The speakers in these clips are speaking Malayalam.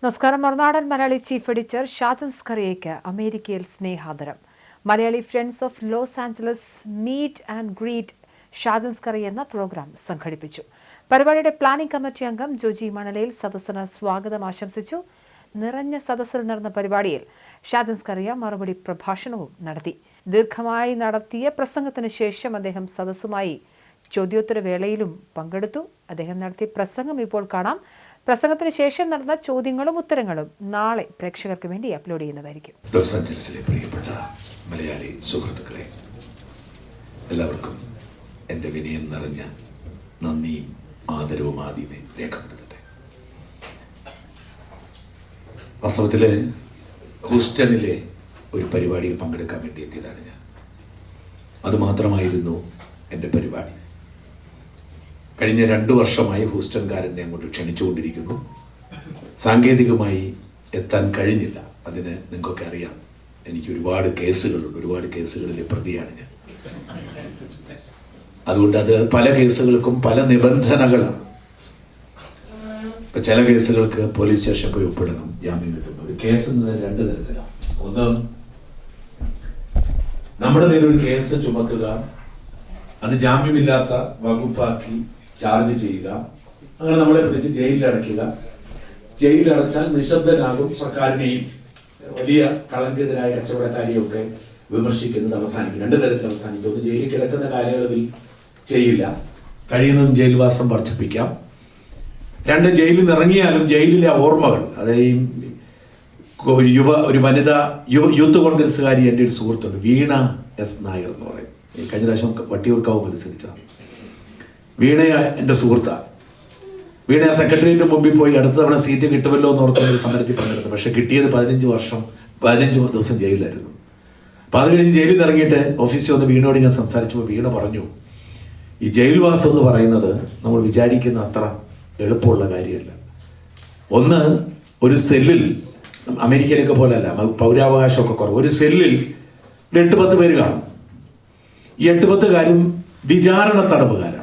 നമസ്കാരം. മറുനാടൻ മലയാളി ചീഫ് എഡിറ്റർ ഷാജൻ സ്കറിയയ്ക്ക് അമേരിക്കയിൽ സ്നേഹാദരം. Malayali friends of Los Angeles meet and greet Shajan Scaria എന്ന പ്രോഗ്രാം സംഘടിപ്പിച്ചു. പരിപാടിയുടെ പ്ലാനിംഗ് കമ്മിറ്റി അംഗം ജോജി മണലയിൽ സദസ്സിന് സ്വാഗതം ആശംസിച്ചു. നിറഞ്ഞ സദസ്സിൽ നടന്ന പരിപാടിയിൽ ഷാജൻ സ്കറിയ മറുപടി പ്രഭാഷണവും നടത്തി. ദീർഘമായി നടത്തിയ പ്രസംഗത്തിന് ശേഷം അദ്ദേഹം സദസ്സുമായി ചോദ്യോത്തര വേളയിലും പങ്കെടുത്തു. അദ്ദേഹം നടത്തിയ പ്രസംഗം ഇപ്പോൾ കാണാം. പ്രസംഗത്തിന് ശേഷം നടന്ന ചോദ്യങ്ങളും ഉത്തരങ്ങളും നാളെ പ്രേക്ഷകർക്ക് വേണ്ടി അപ്ലോഡ് ചെയ്യുന്നതായിരിക്കും. ലോസ് ആഞ്ചലസിലെ പ്രിയപ്പെട്ട മലയാളി സുഹൃത്തുക്കളെ, എല്ലാവർക്കും എൻ്റെ വിനയം നിറഞ്ഞ നന്ദിയും ആദരവും ആദ്യമേ രേഖപ്പെടുത്തട്ടെ. വാസ്തവത്തിൽ ഹൂസ്റ്റണിലെ ഒരു പരിപാടിയിൽ പങ്കെടുക്കാൻ വേണ്ടി എത്തിയതാണ് ഞാൻ. അതുമാത്രമായിരുന്നു എൻ്റെ പരിപാടി. കഴിഞ്ഞ 2 വർഷമായി ഹൂസ്റ്റൺകാരനെ അങ്ങോട്ട് ക്ഷണിച്ചുകൊണ്ടിരിക്കുന്നു. സാങ്കേതികമായി എത്താൻ കഴിഞ്ഞില്ല. അതിന് നിങ്ങൾക്കൊക്കെ അറിയാം, എനിക്ക് ഒരുപാട് കേസുകളുണ്ട്. ഒരുപാട് കേസുകളിലെ പ്രതിയാണ് ഞാൻ. അതുകൊണ്ട് അത് പല കേസുകൾക്കും പല നിബന്ധനകളാണ്. ഇപ്പം ചില കേസുകൾക്ക് പോലീസ് സ്റ്റേഷൻ പോയി ഒപ്പിടണം ജാമ്യം കിട്ടുമ്പോൾ. കേസ് 2 തരത്തിലാണ്. ഒന്ന്, നമ്മുടെ മേലൊരു കേസ് ചുമത്തുക, അത് ജാമ്യമില്ലാത്ത വകുപ്പാക്കി ചാർജ് ചെയ്യുക, അങ്ങനെ നമ്മളെ പിടിച്ച് ജയിലിലടയ്ക്കുക. ജയിലിലടച്ചാൽ നിശബ്ദനാകും, സർക്കാരിനെയും വലിയ കളങ്കിതരായ കച്ചവടക്കാരെയൊക്കെ വിമർശിക്കുന്നത് അവസാനിക്കും. 2 തരത്തിൽ അവസാനിക്കും. ഒന്ന്, ജയിലിൽ കിടക്കുന്ന കാലയളവിൽ ചെയ്യില്ല, കഴിയുന്നതും ജയിൽവാസം വർദ്ധിപ്പിക്കാം. 2, ജയിലിൽ നിന്ന് ഇറങ്ങിയാലും ജയിലിലെ ഓർമ്മകൾ. അതായത് ഒരു വനിതാ യൂത്ത് കോൺഗ്രസ്സുകാരി എൻ്റെ ഒരു സുഹൃത്തുണ്ട്, വീണ എസ് നായർ എന്ന് പറയും. കഴിഞ്ഞ പ്രാവശ്യം വട്ടിയൂർക്കാവ് മത്സരിച്ചതാണ്. വീണ എൻ്റെ സുഹൃത്താണ്. വീണ സെക്രട്ടേറിയറ്റിന് മുമ്പിൽ പോയി അടുത്ത തവണ സീറ്റ് കിട്ടുമല്ലോ എന്ന് ഓർത്തുന്ന ഒരു സമരത്തിൽ പങ്കെടുത്തു. പക്ഷെ കിട്ടിയത് 15 ദിവസം ജയിലിലായിരുന്നു. അപ്പോൾ അത് കഴിഞ്ഞ് ജയിലിൽ നിന്ന് ഇറങ്ങിയിട്ട് ഓഫീസിൽ വന്ന് വീണയോട് ഞാൻ സംസാരിച്ചപ്പോൾ വീണ പറഞ്ഞു, ഈ ജയിൽവാസം എന്ന് പറയുന്നത് നമ്മൾ വിചാരിക്കുന്ന അത്ര എളുപ്പമുള്ള കാര്യമല്ല. ഒന്ന്, ഒരു സെല്ലിൽ, അമേരിക്കയിലൊക്കെ പോലെയല്ല, പൗരാവകാശമൊക്കെ കുറവ്. ഒരു സെല്ലിൽ 8-10 പേര് കാണും. ഈ 8-10 കാരും വിചാരണ തടവുകാരാണ്.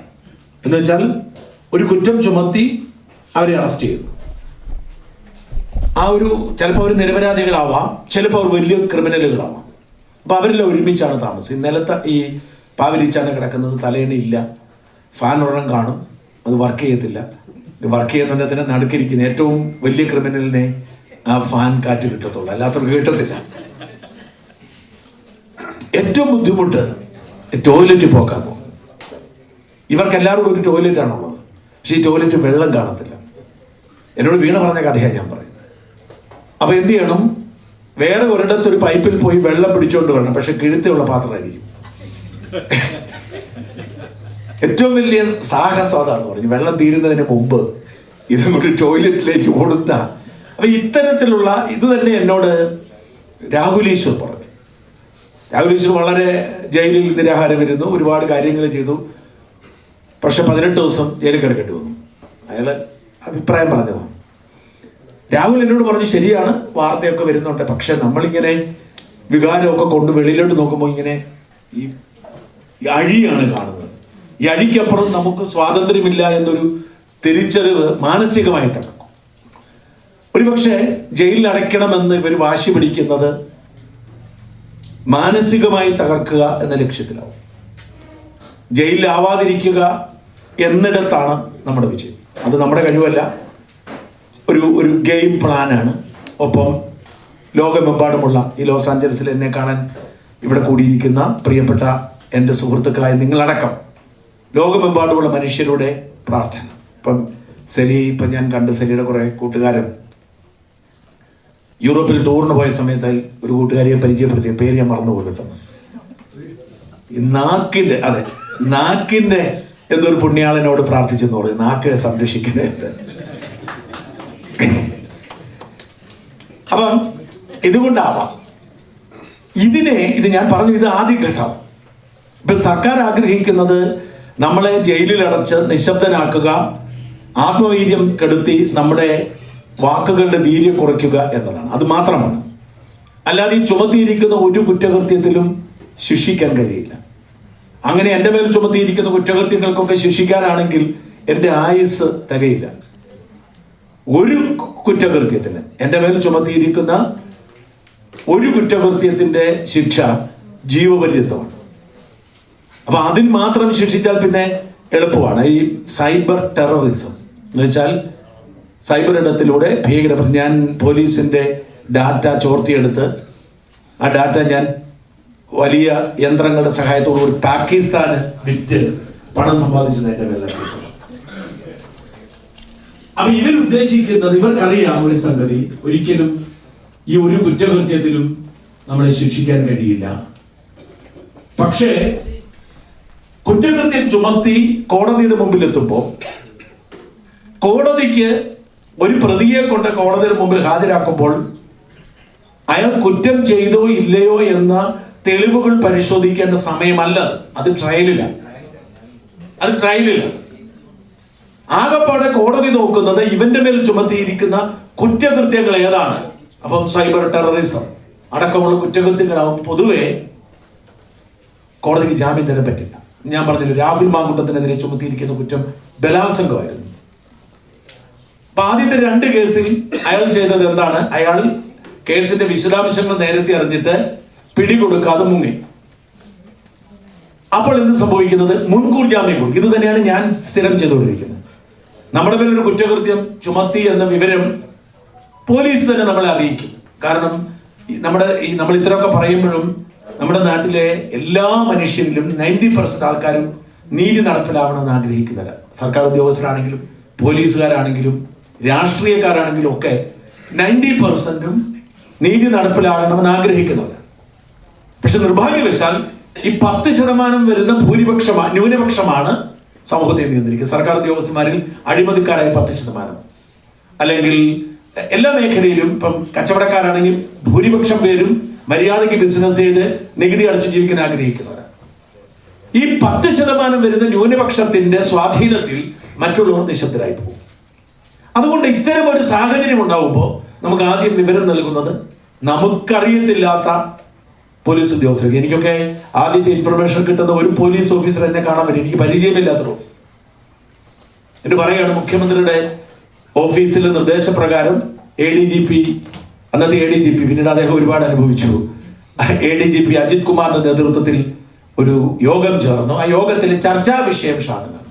എന്ന് വെച്ചാൽ ഒരു കുറ്റം ചുമത്തി അവരെ അറസ്റ്റ് ചെയ്യുന്നു. ചിലപ്പോൾ അവർ നിരപരാധികളാവാം, ചിലപ്പോൾ അവർ വലിയ ക്രിമിനലുകളാവാം. അപ്പോൾ അവരെല്ലാം ഒരുമിച്ചാണ് താമസം. നിലത്ത് ഈ പാവലിച്ചാണ് കിടക്കുന്നത്, തലയണയില്ല, ഫാൻ ഒരെണ്ണം കാണും, അത് വർക്ക് ചെയ്യത്തില്ല. വർക്ക് ചെയ്യുന്നുണ്ടെങ്കിൽ നടുക്കിരിക്കുന്ന ഏറ്റവും വലിയ ക്രിമിനലിനെ ആ ഫാൻ കാറ്റ് കിട്ടത്തുള്ളൂ, അല്ലാത്തവർക്ക് കിട്ടത്തില്ല. ഏറ്റവും ബുദ്ധിമുട്ട് ടോയ്ലറ്റ് പോക്കാൻ പോകും. ഇവർക്ക് എല്ലാവരും ഒരു ടോയ്ലറ്റാണുള്ളത്, പക്ഷേ ഈ ടോയ്ലറ്റ് വെള്ളം കാണത്തില്ല. എന്നോട് വീണ പറഞ്ഞ കഥയാണ് ഞാൻ പറയുന്നത്. അപ്പോൾ എന്ത് ചെയ്യണം, വേറെ ഒരിടത്തൊരു പൈപ്പിൽ പോയി വെള്ളം പിടിച്ചുകൊണ്ട് വരണം, പക്ഷെ കിഴുത്തുള്ള പാത്രമായിരിക്കും. ഏറ്റവും വലിയ സാഹസം അതാന്ന് പറഞ്ഞു. വെള്ളം തീരുന്നതിന് മുമ്പ് ഇതങ്ങോട്ട് ടോയ്ലറ്റിലേക്ക് ഓടുന്ന. അപ്പൊ ഇത്തരത്തിലുള്ള ഇത് തന്നെ എന്നോട് രാഹുൽ ഈശ്വർ പറഞ്ഞു. രാഹുൽ ഈശ്വർ വളരെ ജയിലിൽ നിരാഹാരം ഇരുന്നു, ഒരുപാട് കാര്യങ്ങൾ ചെയ്തു. പക്ഷെ 18 ദിവസം ജയിലിൽ കിടക്കേണ്ടി വന്നു. അയാൾ അഭിപ്രായം പറഞ്ഞതാണ്. രാഹുൽ എന്നോട് പറഞ്ഞു, ശരിയാണ്, വാർത്തയൊക്കെ വരുന്നുണ്ട്, പക്ഷെ നമ്മളിങ്ങനെ വികാരമൊക്കെ കൊണ്ട് വെളിയിലോട്ട് നോക്കുമ്പോൾ ഇങ്ങനെ ഈ അഴിയാണ് കാണുന്നത്. ഈ അഴിക്കപ്പുറം നമുക്ക് സ്വാതന്ത്ര്യമില്ല എന്നൊരു തിരിച്ചറിവ് മാനസികമായി തകർക്കും. ഒരുപക്ഷെ ജയിലിൽ അടയ്ക്കണമെന്ന് ഇവർ വാശി പിടിക്കുന്നത് മാനസികമായി തകർക്കുക എന്ന ലക്ഷ്യത്തിലാവും. ജയിലിലാവാതിരിക്കുക എന്നിടത്താണ് നമ്മുടെ വിജയം. അത് നമ്മുടെ കഴിവല്ല, ഒരു ഗെയിം പ്ലാനാണ്. ഒപ്പം ലോകമെമ്പാടുമുള്ള ഈ ലോസ് ആഞ്ചലസിൽ എന്നെ കാണാൻ ഇവിടെ കൂടിയിരിക്കുന്ന പ്രിയപ്പെട്ട എൻ്റെ സുഹൃത്തുക്കളായ നിങ്ങളടക്കം ലോകമെമ്പാടുമുള്ള മനുഷ്യരുടെ പ്രാർത്ഥന. ഇപ്പം ഞാൻ കണ്ട് സെലിയുടെ കുറേ കൂട്ടുകാരൻ യൂറോപ്പിൽ ടൂറിന് പോയ സമയത്ത് ഒരു കൂട്ടുകാരിയെ പരിചയപ്പെടുത്തിയ പേര് ഞാൻ മറന്നുപോയി കിട്ടുന്നു. ഈ നാക്കിൻ്റെ എന്തൊരു പുണ്യാളനോട് പ്രാർത്ഥിച്ചെന്ന് പറയും, നാക്ക് സംരക്ഷിക്കണേ. അപ്പം ഇതുകൊണ്ടാവാം ഇത് ഞാൻ പറഞ്ഞു, ഇത് ആദ്യ ഘട്ടം. ഇപ്പം സർക്കാർ ആഗ്രഹിക്കുന്നത് നമ്മളെ ജയിലിലടച്ച് നിശബ്ദനാക്കുക, ആത്മവീര്യം കെടുത്തി നമ്മുടെ വാക്കുകളുടെ വീര്യം കുറയ്ക്കുക എന്നതാണ്. അത് മാത്രമാണ്. അല്ലാതെ ഈ ചുമത്തിയിരിക്കുന്ന ഒരു കുറ്റകൃത്യത്തിലും ശിക്ഷിക്കാൻ കഴിയില്ല. അങ്ങനെ എൻ്റെ മേൽ ചുമത്തിയിരിക്കുന്ന കുറ്റകൃത്യങ്ങൾക്കൊക്കെ ശിക്ഷിക്കാനാണെങ്കിൽ എൻ്റെ ആയുസ് തികയില്ല. ഒരു കുറ്റകൃത്യത്തിന് എൻ്റെ മേൽ ചുമത്തിയിരിക്കുന്ന ഒരു കുറ്റകൃത്യത്തിൻ്റെ ശിക്ഷ ജീവപര്യന്തമാണ്. അപ്പൊ അതിന് മാത്രം ശിക്ഷിച്ചാൽ പിന്നെ എളുപ്പമാണ്. ഈ സൈബർ ടെററിസം എന്ന് വെച്ചാൽ സൈബർ ഇടത്തിലൂടെ ഞാൻ പോലീസിൻ്റെ ഡാറ്റ ചോർത്തിയെടുത്ത് ആ ഡാറ്റ ഞാൻ വലിയ യന്ത്രങ്ങളുടെ സഹായത്തോടുകൂടി പാകിസ്ഥാന് വിറ്റ് പണം സമ്പാദിച്ചത് എൻ്റെ പേരിലാണ്. അപ്പൊ ഇവരുദ്ദേശിക്കുന്നത്, ഇവർക്കറിയാം ഒരു സംഗതി, ഒരിക്കലും ഈ ഒരു കുറ്റകൃത്യത്തിലും നമ്മളെ ശിക്ഷിക്കാൻ കഴിയില്ല. പക്ഷേ കുറ്റകൃത്യം ചുമത്തി കോടതിയുടെ മുമ്പിൽ എത്തുമ്പോൾ കോടതിക്ക് ഒരു പ്രതിയെ കൊണ്ട് കോടതിയുടെ മുമ്പിൽ ഹാജരാക്കുമ്പോൾ അയാൾ കുറ്റം ചെയ്തോ ഇല്ലയോ എന്ന തെളിവുകൾ പരിശോധിക്കേണ്ട സമയമല്ല. അത് ട്രയലിലാണ്. ആകപ്പാടെ കോടതി നോക്കുന്നത് ഇവന്റെ മേൽ ചുമത്തിയിരിക്കുന്ന കുറ്റകൃത്യങ്ങൾ ഏതാണ്. അപ്പം സൈബർ ടെററിസം അടക്കമുള്ള കുറ്റകൃത്യങ്ങളാവും പൊതുവെ കോടതിക്ക് ജാമ്യം തരാൻ പറ്റില്ല. ഞാൻ പറഞ്ഞില്ല, രാഹുൽ മാങ്കുട്ടത്തിനെതിരെ ചുമത്തിയിരിക്കുന്ന കുറ്റം ബലാത്സംഗമായിരുന്നു. അപ്പൊ ആദ്യത്തെ 2 കേസിൽ അയാൾ ചെയ്തത് എന്താണ്? അയാൾ കേസിന്റെ വിശദാംശങ്ങൾ നേരത്തെ അറിഞ്ഞിട്ട് പിടികൊടുക്കാതെ മുങ്ങി. അപ്പോൾ എന്ത് സംഭവിക്കുന്നത്? മുൻകൂർ ജാമ്യം കൊടുക്കും. ഇത് തന്നെയാണ് ഞാൻ സ്ഥിരം ചെയ്തുകൊണ്ടിരിക്കുന്നത്. നമ്മുടെ മേൽ ഒരു കുറ്റകൃത്യം ചുമത്തി എന്ന വിവരം പോലീസ് തന്നെ നമ്മളെ അറിയിക്കും. കാരണം നമ്മൾ ഇത്രയൊക്കെ പറയുമ്പോഴും നമ്മുടെ നാട്ടിലെ എല്ലാ മനുഷ്യരിലും 90% ആൾക്കാരും നീതി നടപ്പിലാവണമെന്ന് ആഗ്രഹിക്കുന്നവരാണ്. സർക്കാർ ഉദ്യോഗസ്ഥരാണെങ്കിലും പോലീസുകാരാണെങ്കിലും രാഷ്ട്രീയക്കാരാണെങ്കിലും ഒക്കെ 90%ഉം നീതി നടപ്പിലാകണമെന്ന് ആഗ്രഹിക്കുന്നവരാണ്. പക്ഷെ നിർഭാഗ്യവശാൽ ഈ 10% വരുന്ന ന്യൂനപക്ഷമാണ് സമൂഹത്തെ നിയന്ത്രിക്കുന്നത്. സർക്കാർ ഉദ്യോഗസ്ഥന്മാരിൽ അഴിമതിക്കാരായ 10%, അല്ലെങ്കിൽ എല്ലാ മേഖലയിലും ഇപ്പം കച്ചവടക്കാരാണെങ്കിൽ ഭൂരിപക്ഷം പേരും മര്യാദയ്ക്ക് ബിസിനസ് ചെയ്ത് നികുതി അടച്ചു ജീവിക്കാൻ ആഗ്രഹിക്കുന്നവരാണ്. ഈ 10% വരുന്ന ന്യൂനപക്ഷത്തിന്റെ സ്വാധീനത്തിൽ മറ്റുള്ളവർ നിശബ്ദരായി പോകും. അതുകൊണ്ട് ഇത്തരം ഒരു സാഹചര്യം ഉണ്ടാവുമ്പോൾ നമുക്ക് ആദ്യം വിവരം നൽകുന്നത് നമുക്കറിയത്തില്ലാത്ത പോലീസ് ഉദ്യോഗസ്ഥർക്ക്. എനിക്കൊക്കെ ആദ്യത്തെ ഇൻഫർമേഷൻ കിട്ടുന്ന ഒരു പോലീസ് ഓഫീസർ എന്നെ കാണാൻ പറ്റും. എനിക്ക് പരിചയമില്ലാത്തൊരു ഓഫീസർ എന്നിട്ട് പറയുകയാണ്, മുഖ്യമന്ത്രിയുടെ ഓഫീസിലെ നിർദ്ദേശപ്രകാരം ADGP, അന്നത്തെ ADGP, പിന്നീട് അദ്ദേഹം ഒരുപാട് അനുഭവിച്ചു, ADGP അജിത് കുമാറിന്റെ നേതൃത്വത്തിൽ ഒരു യോഗം ചേർന്നു. ആ യോഗത്തിലെ ചർച്ചാ വിഷയം ഷാജനാണ്.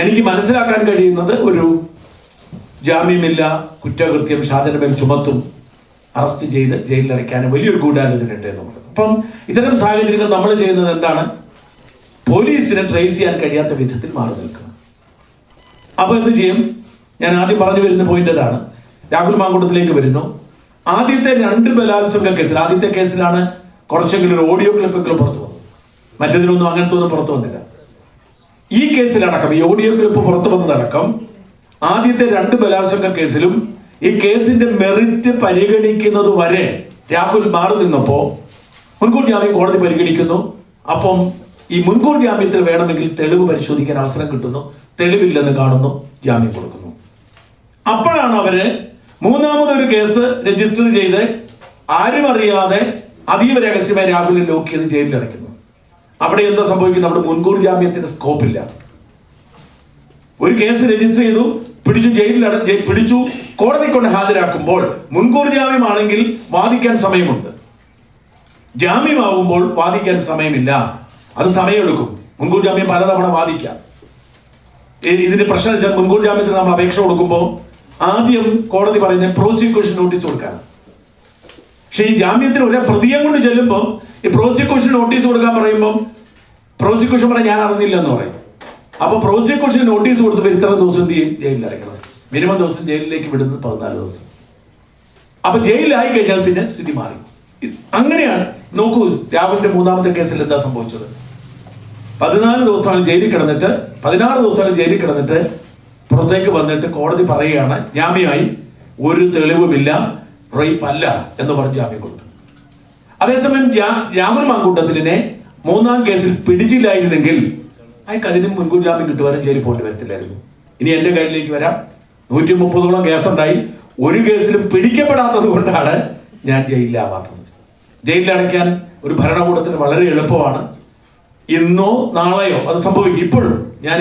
എനിക്ക് മനസ്സിലാക്കാൻ കഴിയുന്നത് ഒരു ജാമ്യമില്ല കുറ്റകൃത്യം ഷാജന്റെ മേൽ ചുമത്തും, അറസ്റ്റ് ചെയ്ത് ജയിലിൽ അടയ്ക്കാൻ വലിയൊരു ഗൂഢാലോചന ഉണ്ട് എന്ന് പറയുന്നത്. അപ്പം ഇത്തരം സാഹചര്യങ്ങൾ നമ്മൾ ചെയ്യുന്നത് എന്താണ്? പോലീസിനെ ട്രേസ് ചെയ്യാൻ കഴിയാത്ത വിധത്തിൽ മാറി നിൽക്കണം. അപ്പൊ എന്ത് ചെയ്യും? ഞാൻ ആദ്യം പറഞ്ഞു വരുന്ന പോയിന്റ് അതാണ്. രാഹുൽ മാങ്കുട്ടത്തിലേക്ക് വരുന്നു. ആദ്യത്തെ 2 ബലാത്സംഗ കേസിൽ, ആദ്യത്തെ കേസിലാണ് കുറച്ചെങ്കിലും ഒരു ഓഡിയോ ക്ലിപ്പെങ്കിലും പുറത്തു വന്നത്. മറ്റേതിലൊന്നും അങ്ങനത്തെ ഒന്നും പുറത്തു വന്നില്ല. ഈ കേസിലടക്കം, ഈ ഓഡിയോ ക്ലിപ്പ് പുറത്തു വന്നതടക്കം ആദ്യത്തെ 2 ബലാത്സംഗ കേസിലും ഈ കേസിന്റെ മെറിറ്റ് പരിഗണിക്കുന്നത് വരെ രാഹുൽ മാറി നിന്നപ്പോ മുൻകൂർ ജാമ്യം കോടതി പരിഗണിക്കുന്നു. അപ്പം ഈ മുൻകൂർ ജാമ്യത്തിൽ വേണമെങ്കിൽ തെളിവ് പരിശോധിക്കാൻ അവസരം കിട്ടുന്നു. തെളിവില്ലെന്ന് കാണുന്നു, ജാമ്യം കൊടുക്കുന്നു. അപ്പോഴാണ് അവര് 3ാമതൊരു കേസ് രജിസ്റ്റർ ചെയ്ത് ആരും അറിയാതെ അതീവ രഹസ്യമായി രാഹുലിനെ ലോക്ക് ചെയ്ത് ജയിലിൽ അടയ്ക്കുന്നു. അവിടെ എന്താ സംഭവിക്കുന്നത്? അവിടെ മുൻകൂർ ജാമ്യത്തിന് സ്കോപ്പില്ല. ഒരു കേസ് രജിസ്റ്റർ ചെയ്തു, പിടിച്ചു കോടതി കൊണ്ട് ഹാജരാക്കുമ്പോൾ മുൻകൂർ ജാമ്യമാണെങ്കിൽ വാദിക്കാൻ സമയമുണ്ട്. ജാമ്യമാകുമ്പോൾ വാദിക്കാൻ സമയമില്ല. അത് സമയമെടുക്കും. മുൻകൂർ ജാമ്യം പലതവണ വാദിക്കാം. ഇതിന്റെ പ്രശ്നം വെച്ചാൽ മുൻകൂർ ജാമ്യത്തിന് നമ്മൾ അപേക്ഷ കൊടുക്കുമ്പോൾ ആദ്യം കോടതി പറയുന്നത് പ്രോസിക്യൂഷൻ നോട്ടീസ് കൊടുക്കാനാണ്. പക്ഷെ ഈ ജാമ്യത്തിന് ഒരേ പ്രതിയെ കൊണ്ട് ചെല്ലുമ്പോൾ ഈ പ്രോസിക്യൂഷൻ നോട്ടീസ് കൊടുക്കാൻ പറയുമ്പോൾ പ്രോസിക്യൂഷൻ പറയാൻ ഞാൻ അറിഞ്ഞില്ല എന്ന് പറയും. അപ്പൊ പ്രോസിക്യൂഷൻ നോട്ടീസ് കൊടുത്തപ്പോൾ ഇത്ര ദിവസം ജയിലിൽ അടയ്ക്കണം. മിനിമം ദിവസം ജയിലിലേക്ക് വിടുന്നത് 14 ദിവസം. അപ്പൊ ജയിലിലായി കഴിഞ്ഞാൽ പിന്നെ സ്ഥിതി മാറി. അങ്ങനെയാണ്. നോക്കൂ, രാഹുലിന്റെ 3ാമത്തെ കേസിൽ എന്താ സംഭവിച്ചത്? 14 ദിവസമാണ് ജയിലിൽ കിടന്നിട്ട്, 16 ദിവസമാണ് ജയിലിൽ കിടന്നിട്ട് പുറത്തേക്ക് വന്നിട്ട് കോടതി പറയുകയാണ് ജാമ്യമായി ഒരു തെളിവുമില്ല, റേപ്പ് അല്ല എന്ന് പറഞ്ഞ് ജാമ്യം കൊടുത്തു. അതേസമയം രാഹുൽ മാങ്കൂട്ടത്തിലിനെ 3ാം കേസിൽ പിടിച്ചില്ലായിരുന്നെങ്കിൽ അയാൾക്ക് അതിനും മുൻകൂർ ജാമ്യം കിട്ടുവാനും ജയിലിൽ പോകേണ്ടി വരത്തില്ലായിരുന്നു. ഇനി എന്റെ കയ്യിലേക്ക് വരാം. 130ഓളം കേസുണ്ടായി. ഒരു കേസിലും പിടിക്കപ്പെടാത്തത് കൊണ്ടാണ് ഞാൻ ജയിലിലാവാത്തത്. ജയിലിലടയ്ക്കാൻ ഒരു ഭരണകൂടത്തിന് വളരെ എളുപ്പമാണ്. ഇന്നോ നാളെയോ അത് സംഭവിക്കും. ഇപ്പോഴും ഞാൻ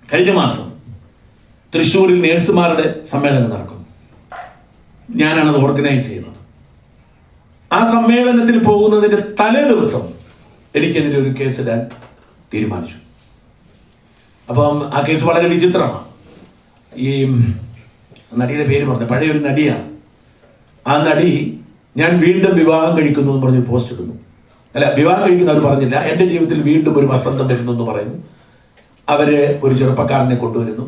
കഴിഞ്ഞ മാസം തൃശ്ശൂരിൽ നേഴ്സുമാരുടെ സമ്മേളനം നടക്കുന്നു. ഞാനാണത് ഓർഗനൈസ് ചെയ്യുന്നത്. ആ സമ്മേളനത്തിന് പോകുന്നതിൻ്റെ തലേ ദിവസം എനിക്കെതിരെ ഒരു കേസിടാൻ തീരുമാനിച്ചു. അപ്പം ആ കേസ് വളരെ വിചിത്രമാണ്. ഈ നടിയുടെ പേര് പറഞ്ഞ പഴയൊരു നടിയാണ്. ആ നടി ഞാൻ വീണ്ടും വിവാഹം കഴിക്കുന്നു എന്ന് പറഞ്ഞ് പോസ്റ്റ് ഇടുന്നു. അല്ല, വിവാഹം കഴിക്കുന്ന അവർ പറഞ്ഞില്ല, എൻ്റെ ജീവിതത്തിൽ വീണ്ടും ഒരു വസന്തം വരുന്നു എന്ന് പറയുന്നു. അവര് ഒരു ചെറുപ്പക്കാരനെ കൊണ്ടുവരുന്നു.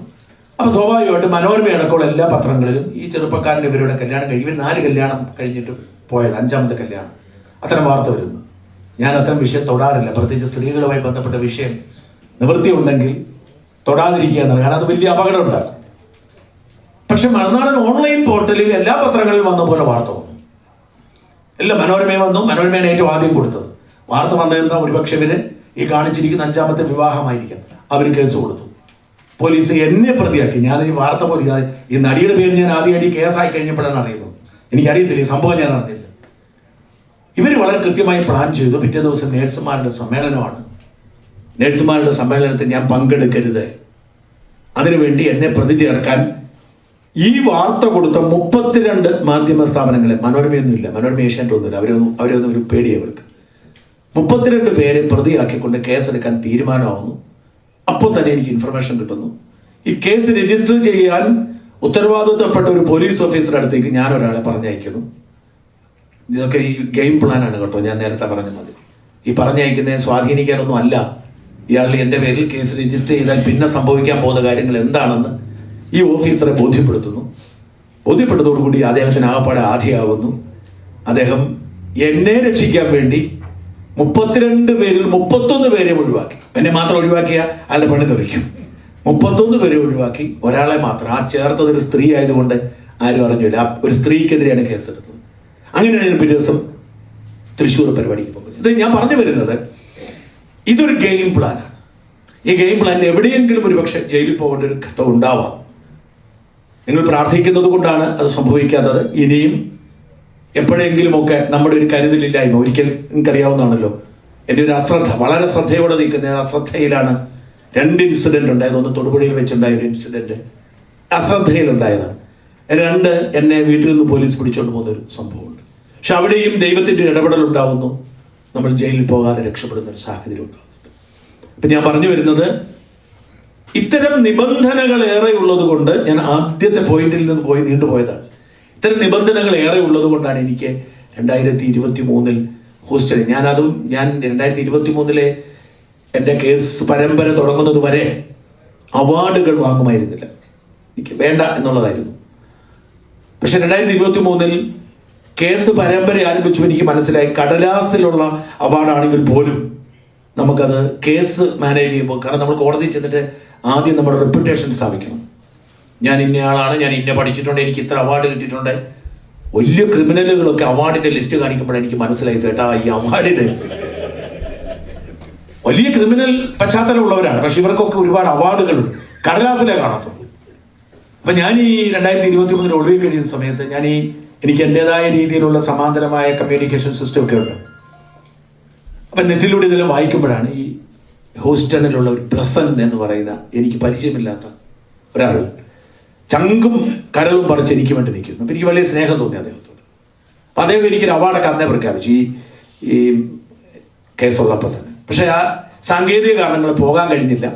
അപ്പോൾ സ്വാഭാവികമായിട്ട് മനോരമ അടക്കമുള്ള എല്ലാ പത്രങ്ങളിലും ഈ ചെറുപ്പക്കാരൻ ഇവരുടെ കല്യാണം കഴിഞ്ഞ്, ഇവർ 4 കല്യാണം കഴിഞ്ഞിട്ട് പോയത്, 5ാമത്തെ കല്യാണം, അത്തരം വാർത്ത വരുന്നു. ഞാൻ അത്തരം വിഷയം തൊടാറില്ല. പ്രത്യേകിച്ച് സ്ത്രീകളുമായി ബന്ധപ്പെട്ട വിഷയം നിവൃത്തി ഉണ്ടെങ്കിൽ തൊടാതിരിക്കുക എന്നാണ്. കാരണം അത് വലിയ അപകടം ഉണ്ടാക്കും. പക്ഷെ മറുനാടൻ ഓൺലൈൻ പോർട്ടലിൽ എല്ലാ പത്രങ്ങളിലും വന്ന പോലെ വാർത്ത വന്നു. എല്ലാം മനോരമയെ വന്നു. മനോരമയാണ് ഏറ്റവും ആദ്യം കൊടുത്തത്. വാർത്ത വന്നതെന്താ, ഒരുപക്ഷെ ഇവര് ഈ കാണിച്ചിരിക്കുന്ന 5ാമത്തെ വിവാഹമായിരിക്കാം. അവർ കേസ് കൊടുത്തു. പോലീസ് എന്നെ പ്രതിയാക്കി. ഞാൻ ഈ വാർത്ത പോലെ ഈ നടിയുടെ പേര് ഞാൻ ആദ്യമായിട്ട് കേസായി കഴിഞ്ഞപ്പോഴാണ് അറിയുന്നത്. എനിക്കറിയത്തില്ല, ഈ സംഭവം ഞാൻ അറിഞ്ഞില്ല. ഇവർ വളരെ കൃത്യമായി പ്ലാൻ ചെയ്തു. പിറ്റേ ദിവസം നേഴ്സുമാരുടെ സമ്മേളനമാണ്. നേഴ്സുമാരുടെ സമ്മേളനത്തിൽ ഞാൻ പങ്കെടുക്കരുത്, അതിനുവേണ്ടി എന്നെ പ്രതി ചേർക്കാൻ ഈ വാർത്ത കൊടുത്ത 32 മാധ്യമ സ്ഥാപനങ്ങളെ, മനോരമയൊന്നും ഇല്ല, മനോരമ ഏഷ്യാനെറ്റ് ഒന്നുമില്ല, അവരൊന്നും ഒരു പേടി അവർക്ക്, 32 പേരെ പ്രതിയാക്കിക്കൊണ്ട് കേസെടുക്കാൻ തീരുമാനമാവുന്നു. അപ്പോൾ തന്നെ എനിക്ക് ഇൻഫർമേഷൻ കിട്ടുന്നു. ഈ കേസ് രജിസ്റ്റർ ചെയ്യാൻ ഉത്തരവാദിത്തപ്പെട്ട ഒരു പോലീസ് ഓഫീസറുടെ അടുത്തേക്ക് ഞാൻ ഒരാളെ പറഞ്ഞയക്കുന്നു. ഇതൊക്കെ ഈ ഗെയിം പ്ലാനാണ് കേട്ടോ, ഞാൻ നേരത്തെ പറഞ്ഞ മതി. ഈ പറഞ്ഞയക്കുന്നതിനെ സ്വാധീനിക്കാനൊന്നും അല്ല. ഇയാൾ എൻ്റെ പേരിൽ കേസ് രജിസ്റ്റർ ചെയ്താൽ പിന്നെ സംഭവിക്കാൻ പോകുന്ന കാര്യങ്ങൾ എന്താണെന്ന് ഈ ഓഫീസറെ ബോധ്യപ്പെടുത്തുന്നു. ബോധ്യപ്പെട്ടതോടുകൂടി അദ്ദേഹത്തിന് ആകപ്പാടെ ആധിയാവുന്നു. അദ്ദേഹം എന്നെ രക്ഷിക്കാൻ വേണ്ടി 32 പേരിൽ 31 പേരെ ഒഴിവാക്കി. എന്നെ മാത്രം ഒഴിവാക്കിയ അയാളുടെ പണി തെറിക്കും. 31 പേരെ ഒഴിവാക്കി, ഒരാളെ മാത്രം, ആ ചേർത്തത് ഒരു സ്ത്രീ ആയതുകൊണ്ട് ആരും അറിഞ്ഞില്ല. ഒരു സ്ത്രീക്കെതിരെയാണ് കേസെടുത്തത്. അങ്ങനെയാണ് ഞാൻ പിറ്റേ ദിവസം തൃശ്ശൂർ പരിപാടിക്ക് പോകുന്നത്. ഇത് ഞാൻ പറഞ്ഞു വരുന്നത്, ഇതൊരു ഗെയിം പ്ലാനാണ്. ഈ ഗെയിം പ്ലാനിൽ എവിടെയെങ്കിലും ഒരു പക്ഷേ ജയിലിൽ പോകേണ്ട ഒരു ഘട്ടം ഉണ്ടാവാം. നിങ്ങൾ പ്രാർത്ഥിക്കുന്നത് കൊണ്ടാണ് അത് സംഭവിക്കാത്തത്. ഇനിയും എപ്പോഴെങ്കിലുമൊക്കെ നമ്മുടെ ഒരു കരുതലില്ലായ്മ, ഒരിക്കൽ നിങ്ങൾക്കറിയാവുന്നതാണല്ലോ, എൻ്റെ ഒരു അശ്രദ്ധ, വളരെ ശ്രദ്ധയോടെ നിൽക്കുന്ന അശ്രദ്ധയിലാണ് 2 ഇൻസിഡൻറ്റ് ഉണ്ടായത്. ഒന്ന് തൊടുപുഴയിൽ വെച്ചുണ്ടായ ഒരു ഇൻസിഡൻറ്റ് അശ്രദ്ധയിലുണ്ടായതാണ്. 2 എന്നെ വീട്ടിൽ നിന്ന് പോലീസ് പിടിച്ചുകൊണ്ട് പോകുന്നൊരു സംഭവമുണ്ട്. പക്ഷെ അവിടെയും ദൈവത്തിൻ്റെ ഇടപെടൽ ഉണ്ടാവുന്നു. നമ്മൾ ജയിലിൽ പോകാതെ രക്ഷപ്പെടുന്ന ഒരു സാഹചര്യം ഉണ്ടാകുന്നുണ്ട്. അപ്പം ഞാൻ പറഞ്ഞു വരുന്നത്, ഇത്തരം നിബന്ധനകൾ ഏറെ ഉള്ളത് കൊണ്ട്, ഞാൻ ആദ്യത്തെ പോയിന്റിൽ നിന്ന് നീണ്ടുപോയതാണ്. ഇത്തരം നിബന്ധനകൾ ഏറെ ഉള്ളത് കൊണ്ടാണ് എനിക്ക് 2023 ഹൂസ്റ്റണിൽ, ഞാൻ 2023 എൻ്റെ കേസ് പരമ്പര തുടങ്ങുന്നത് വരെ അവാർഡുകൾ വാങ്ങുമായിരുന്നില്ല, എനിക്ക് വേണ്ട എന്നുള്ളതായിരുന്നു. പക്ഷെ 2023 കേസ് പരമ്പര ആരംഭിച്ചു എനിക്ക് മനസ്സിലായി, കടലാസിലുള്ള അവാർഡാണെങ്കിൽ പോലും നമുക്കത് കേസ് മാനേജ് ചെയ്യുമ്പോൾ, കാരണം നമ്മൾ കോടതിയിൽ ചെന്നിട്ട് ആദ്യം നമ്മുടെ റെപ്യൂട്ടേഷൻ സ്ഥാപിക്കണം. ഞാൻ ഇന്നയാളാണ്, ഞാൻ ഇന്ന പഠിച്ചിട്ടുണ്ട്, എനിക്ക് ഇത്ര അവാർഡ് കിട്ടിയിട്ടുണ്ട്. വലിയ ക്രിമിനലുകളൊക്കെ അവാർഡിൻ്റെ ലിസ്റ്റ് കാണിക്കുമ്പോഴാണ് എനിക്ക് മനസ്സിലായി, കേട്ടാ ഈ അവാർഡിന് വലിയ ക്രിമിനൽ പശ്ചാത്തലമുള്ളവരാണ്, പക്ഷെ ഇവർക്കൊക്കെ ഒരുപാട് അവാർഡുകളുണ്ട്, കടലാസിലെ കാണത്തുള്ളൂ. അപ്പം ഞാൻ ഈ 2023 ഒളിവിൽ കഴിയുന്ന സമയത്ത് എനിക്ക് എൻ്റെതായ രീതിയിലുള്ള സമാന്തരമായ കമ്മ്യൂണിക്കേഷൻ സിസ്റ്റം ഒക്കെ ഉണ്ട്. അപ്പം നെറ്റിലൂടെ ഇതെല്ലാം വായിക്കുമ്പോഴാണ് ഈ ഹൂസ്റ്റണിലുള്ള ഒരു പ്രസന്റ് എന്ന് പറയുന്ന എനിക്ക് പരിചയമില്ലാത്ത ഒരാൾ ചങ്കും കരളും പറിച്ച് എനിക്ക് വേണ്ടി നിൽക്കുന്നു. അപ്പം എനിക്ക് വലിയ സ്നേഹം തോന്നി അദ്ദേഹത്തോട്. അപ്പം അദ്ദേഹം എനിക്കൊരു അവാർഡൊക്കെ അന്നേ പ്രഖ്യാപിച്ചു ഈ കേസുള്ളപ്പോൾ തന്നെ. പക്ഷേ ആ സാങ്കേതിക കാരണങ്ങൾ പോകാൻ കഴിഞ്ഞില്ല.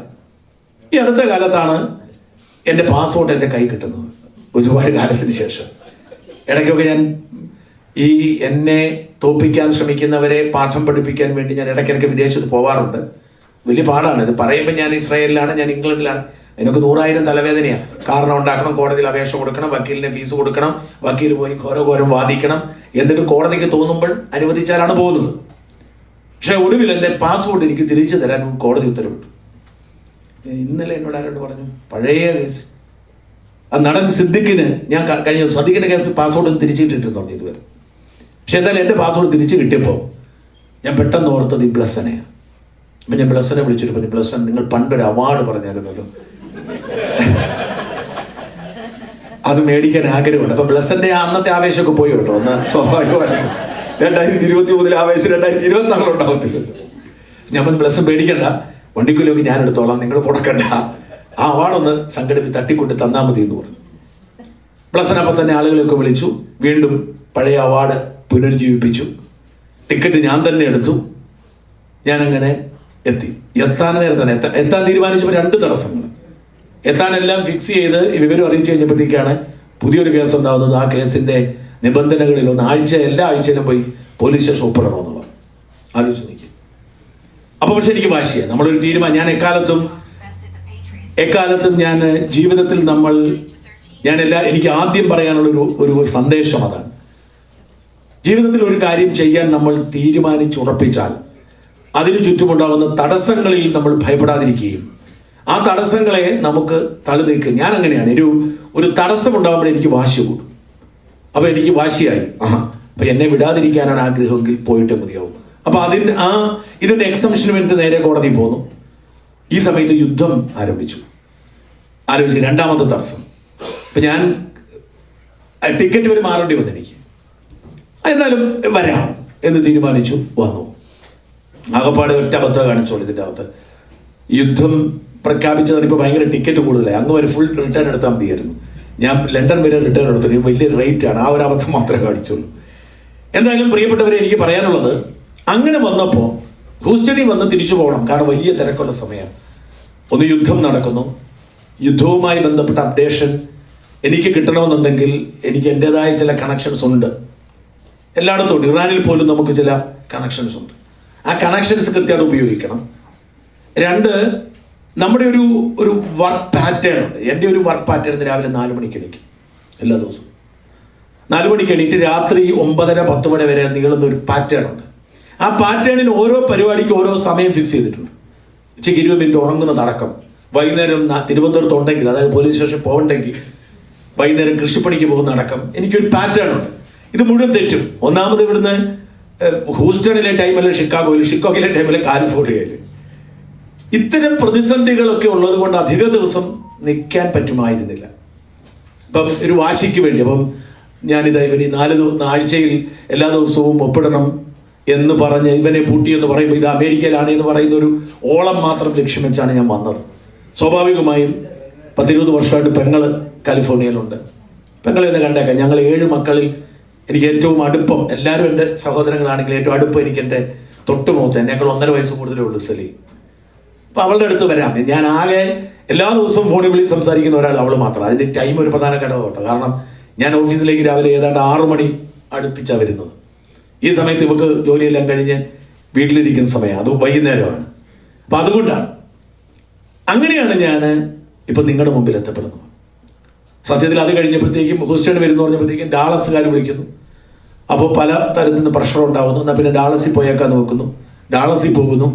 ഈ അടുത്ത കാലത്താണ് എൻ്റെ പാസ്പോർട്ട് എൻ്റെ കൈ കിട്ടുന്നത്, ഒരുപാട് കാലത്തിന് ശേഷം. ഇടയ്ക്കൊക്കെ ഞാൻ ഈ എന്നെ തോൽപ്പിക്കാൻ ശ്രമിക്കുന്നവരെ പാഠം പഠിപ്പിക്കാൻ വേണ്ടി ഞാൻ ഇടയ്ക്കിടയ്ക്ക് വിദേശത്ത് പോകാറുണ്ട്. വലിയ പാടാണ് ഇത് പറയുമ്പോൾ. ഞാൻ ഇസ്രായേലിലാണ്, ഞാൻ ഇംഗ്ലണ്ടിലാണ്. എനിക്ക് 100,000 തലവേദനയാണ്. കാരണം ഉണ്ടാക്കണം, കോടതിയിൽ അപേക്ഷ കൊടുക്കണം, വക്കീലിന് ഫീസ് കൊടുക്കണം, വക്കീൽ പോയി ഘോരം വാദിക്കണം, എന്നിട്ട് കോടതിക്ക് തോന്നുമ്പോൾ അനുവദിച്ചാലാണ് പോകുന്നത്. പക്ഷേ ഒടുവിൽ എൻ്റെ പാസ്പോർട്ട് എനിക്ക് തിരിച്ചു തരാൻ കോടതി ഉത്തരവിട്ടു. ഇന്നലെ എന്നോട് ആരോട് പറഞ്ഞു, പഴയ കേസ്, ആ നടൻ സിദ്ദിഖിന് ഞാൻ കഴിഞ്ഞ സദ്ദിഖിൻ്റെ കേസ് പാസ്പോർട്ട് തിരിച്ചിട്ടിട്ടുണ്ട് ഇതുവരെ. പക്ഷെ എന്തായാലും എൻ്റെ പാസ്പോർട്ട് തിരിച്ചു കിട്ടിയപ്പോൾ ഞാൻ പെട്ടെന്ന് ഓർത്തത് ഈ ബ്ലസ്സനെയാണ്. അപ്പം ഞാൻ ബ്ലസ്സനെ വിളിച്ചിട്ട് പറഞ്ഞു, ബ്ലസ്സൻ, നിങ്ങൾ പണ്ടൊരു അവാർഡ് പറഞ്ഞായിരുന്നല്ലോ, അത് മേടിക്കാൻ ആഗ്രഹമുണ്ട്. അപ്പം ബ്ലസ്സൻ്റെ അന്നത്തെ ആവേശമൊക്കെ പോയി കേട്ടോ. ഒന്ന് സ്വാഭാവികമായിരുന്നു 2023 ആവേശം 2024 ഉണ്ടാവത്തില്ല. ഞാൻ ബ്ലസ്സൻ പേടിക്കണ്ട, വണ്ടിക്കൂലൊക്കെ ഞാൻ എടുത്തോളാം, നിങ്ങൾ മുടക്കണ്ട, ആ അവാർഡൊന്ന് തട്ടിക്കൂട്ടി തന്നാൽ മതി എന്ന് പറഞ്ഞു. പ്ലസിനപ്പം തന്നെ ആളുകളെയൊക്കെ വിളിച്ചു, വീണ്ടും പഴയ അവാർഡ് പുനരുജ്ജീവിപ്പിച്ചു. ടിക്കറ്റ് ഞാൻ തന്നെ എടുത്തു. ഞാനങ്ങനെ എത്താൻ നേരത്താണ് എത്താൻ തീരുമാനിച്ചപ്പോൾ 2 തടസ്സങ്ങൾ. എത്താനെല്ലാം ഫിക്സ് ചെയ്ത് വിവരം അറിയിച്ചു കഴിഞ്ഞപ്പോഴത്തേക്കാണ് പുതിയൊരു കേസ് ഉണ്ടാകുന്നത്. ആ കേസിന്റെ നിബന്ധനകളിൽ ഒന്ന് എല്ലാ ആഴ്ചയിലും പോയി പോലീസ് സ്റ്റേഷൻ ഒപ്പിടണമെന്നുള്ളത്. ആലോചിച്ച് നിൽക്കും. അപ്പോൾ പക്ഷെ എനിക്ക് വാശിയാണ്. നമ്മളൊരു തീരുമാനം, ഞാൻ എക്കാലത്തും ഞാൻ ജീവിതത്തിൽ എനിക്ക് ആദ്യം പറയാനുള്ള ഒരു സന്ദേശം അതാണ്. ജീവിതത്തിൽ ഒരു കാര്യം ചെയ്യാൻ നമ്മൾ തീരുമാനിച്ചുറപ്പിച്ചാൽ അതിനു ചുറ്റുമുണ്ടാകുന്ന തടസ്സങ്ങളിൽ നമ്മൾ ഭയപ്പെടാതിരിക്കുകയും ആ തടസ്സങ്ങളെ നമുക്ക് തള്ളിനീക്കുക. ഞാൻ അങ്ങനെയാണ്. ഒരു തടസ്സം ഉണ്ടാകുമ്പോൾ എനിക്ക് വാശി കൂടും. അപ്പോൾ എനിക്ക് വാശിയായി, അപ്പം എന്നെ വിടാതിരിക്കാനാണ് ആഗ്രഹമെങ്കിൽ പോയിട്ട് മതിയാവും. അപ്പോൾ ഇതിൻ്റെ എക്സംഷന് വേണ്ടി നേരെ കോടതി പോന്നു. ഈ സമയത്ത് യുദ്ധം ആലോചിച്ച് 2ാമത്തെ തടസ്സം. അപ്പം ഞാൻ ടിക്കറ്റ് വരെ മാറേണ്ടി വന്നു. എനിക്ക് എന്നാലും വരാം എന്ന് തീരുമാനിച്ചു. വന്നു. ആകപ്പാട് ഒറ്റ അബദ്ധം കാണിച്ചോളൂ. ഇതിൻ്റെ അകത്ത് യുദ്ധം പ്രഖ്യാപിച്ചതാണ്. ഇപ്പോൾ ഭയങ്കര ടിക്കറ്റ് കൂടുതലായി. അങ്ങ് വരെ ഫുൾ റിട്ടേൺ എടുത്താൽ മതിയായിരുന്നു. ഞാൻ ലണ്ടൻ വരെ റിട്ടേൺ എടുത്തു. വലിയ റേറ്റാണ്. ആ ഒരു അബദ്ധം മാത്രമേ കാണിച്ചുള്ളൂ. എന്തായാലും പ്രിയപ്പെട്ടവരെ, എനിക്ക് പറയാനുള്ളത്, അങ്ങനെ വന്നപ്പോൾ ഹൂസ്റ്റണിൽ വന്ന് തിരിച്ചു പോകണം. കാരണം വലിയ തിരക്കുള്ള സമയമാണ്. ഒന്ന് യുദ്ധം നടക്കുന്നു. യുദ്ധവുമായി ബന്ധപ്പെട്ട അപ്ഡേഷൻ എനിക്ക് കിട്ടണമെന്നുണ്ടെങ്കിൽ എനിക്ക് എൻ്റെതായ ചില കണക്ഷൻസ് ഉണ്ട്. എല്ലായിടത്തും ഉണ്ട്. ഇറാനിൽ പോലും നമുക്ക് ചില കണക്ഷൻസ് ഉണ്ട്. ആ കണക്ഷൻസ് കൃത്യമായിട്ട് ഉപയോഗിക്കണം. 2, നമ്മുടെ ഒരു വർക്ക് പാറ്റേൺ ഉണ്ട്. എൻ്റെ ഒരു വർക്ക് പാറ്റേൺ രാവിലെ 4 മണിക്ക് എണീക്കും. എല്ലാ ദിവസവും 4 മണിക്ക് എണീറ്റ് രാത്രി 9:30-10 മണി വരെ നീളുന്ന ഒരു പാറ്റേൺ ഉണ്ട്. ആ പാറ്റേണിന് ഓരോ പരിപാടിക്ക് ഓരോ സമയം ഫിക്സ് ചെയ്തിട്ടുണ്ട്. ഉച്ചയ്ക്ക് 20 മിനിറ്റ് ഉറങ്ങുന്നതടക്കം. വൈകുന്നേരം തിരുവനന്തപുരത്ത് ഉണ്ടെങ്കിൽ, അതായത് പോലീസ് സ്റ്റേഷൻ പോകണ്ടെങ്കിൽ വൈകുന്നേരം കൃഷിപ്പണിക്ക് പോകുന്നതടക്കം എനിക്കൊരു പാറ്റേൺ ഉണ്ട്. ഇത് മുഴുവൻ തെറ്റും. ഒന്നാമത് ഇവിടുന്ന് ഹൂസ്റ്റണിലെ ടൈമല്ല ഷിക്കാഗോയിലെ ടൈമല്ല കാലിഫോർണിയയിൽ. ഇത്തരം പ്രതിസന്ധികളൊക്കെ ഉള്ളത് കൊണ്ട് അധിക ദിവസം നിൽക്കാൻ പറ്റുമായിരുന്നില്ല. ഇപ്പം ഒരു വാശിക്ക് വേണ്ടി ഞാനിത് ഇവന് 4 ആഴ്ചയിൽ എല്ലാ ദിവസവും ഒപ്പിടണം എന്ന് പറഞ്ഞ് ഇവനെ പൂട്ടിയെന്ന് പറയുമ്പോൾ ഇത് അമേരിക്കയിലാണ് എന്ന് പറയുന്ന ഒരു ഓളം മാത്രം ലക്ഷ്യം വെച്ചാണ് ഞാൻ വന്നത്. സ്വാഭാവികമായും 10-20 വർഷമായിട്ട് പെങ്ങള് കാലിഫോർണിയയിലുണ്ട്. പെങ്ങളെ എന്ന് കണ്ടേക്കാം. ഞങ്ങൾ 7 മക്കളിൽ എനിക്ക് ഏറ്റവും അടുപ്പം, എല്ലാവരും എൻ്റെ സഹോദരങ്ങളാണെങ്കിൽ ഏറ്റവും അടുപ്പം എനിക്ക് എൻ്റെ തൊട്ടുമുഖത്ത്, എന്നേക്കാൾ 1.5 വയസ്സ് കൂടുതലേ ഉള്ളൂ സലീം. അപ്പം അവളുടെ അടുത്ത് വരാം. ഞാൻ ആകെ എല്ലാ ദിവസവും ഫോണിൽ വിളി സംസാരിക്കുന്ന ഒരാൾ അവൾ മാത്രം. അതിൻ്റെ ടൈം ഒരു പ്രധാന ഘടകം കേട്ടോ. കാരണം ഞാൻ ഓഫീസിലേക്ക് രാവിലെ ഏതാണ്ട് 6 മണി അടുപ്പിച്ചാണ് വരുന്നത്. ഈ സമയത്ത് ഇവക്ക് ജോലിയെല്ലാം കഴിഞ്ഞ് വീട്ടിലിരിക്കുന്ന സമയം, അത് വൈകുന്നേരമാണ്. അപ്പം അതുകൊണ്ടാണ്, അങ്ങനെയാണ് ഞാൻ ഇപ്പം നിങ്ങളുടെ മുമ്പിൽ എത്തപ്പെടുന്നത്. സത്യത്തിൽ അത് കഴിഞ്ഞപ്പോഴത്തേക്കും ഹൂസ്റ്റൺ വരുന്നു പറഞ്ഞപ്പോഴത്തേക്കും ഡാളസുകാർ വിളിക്കുന്നു. അപ്പോൾ പല തരത്തിൽ നിന്ന് പ്രഷർ ഉണ്ടാകുന്നു. എന്നാൽ പിന്നെ ഡാളസിൽ പോയേക്കാൻ നോക്കുന്നു, ഡാളസിൽ പോകുന്നു.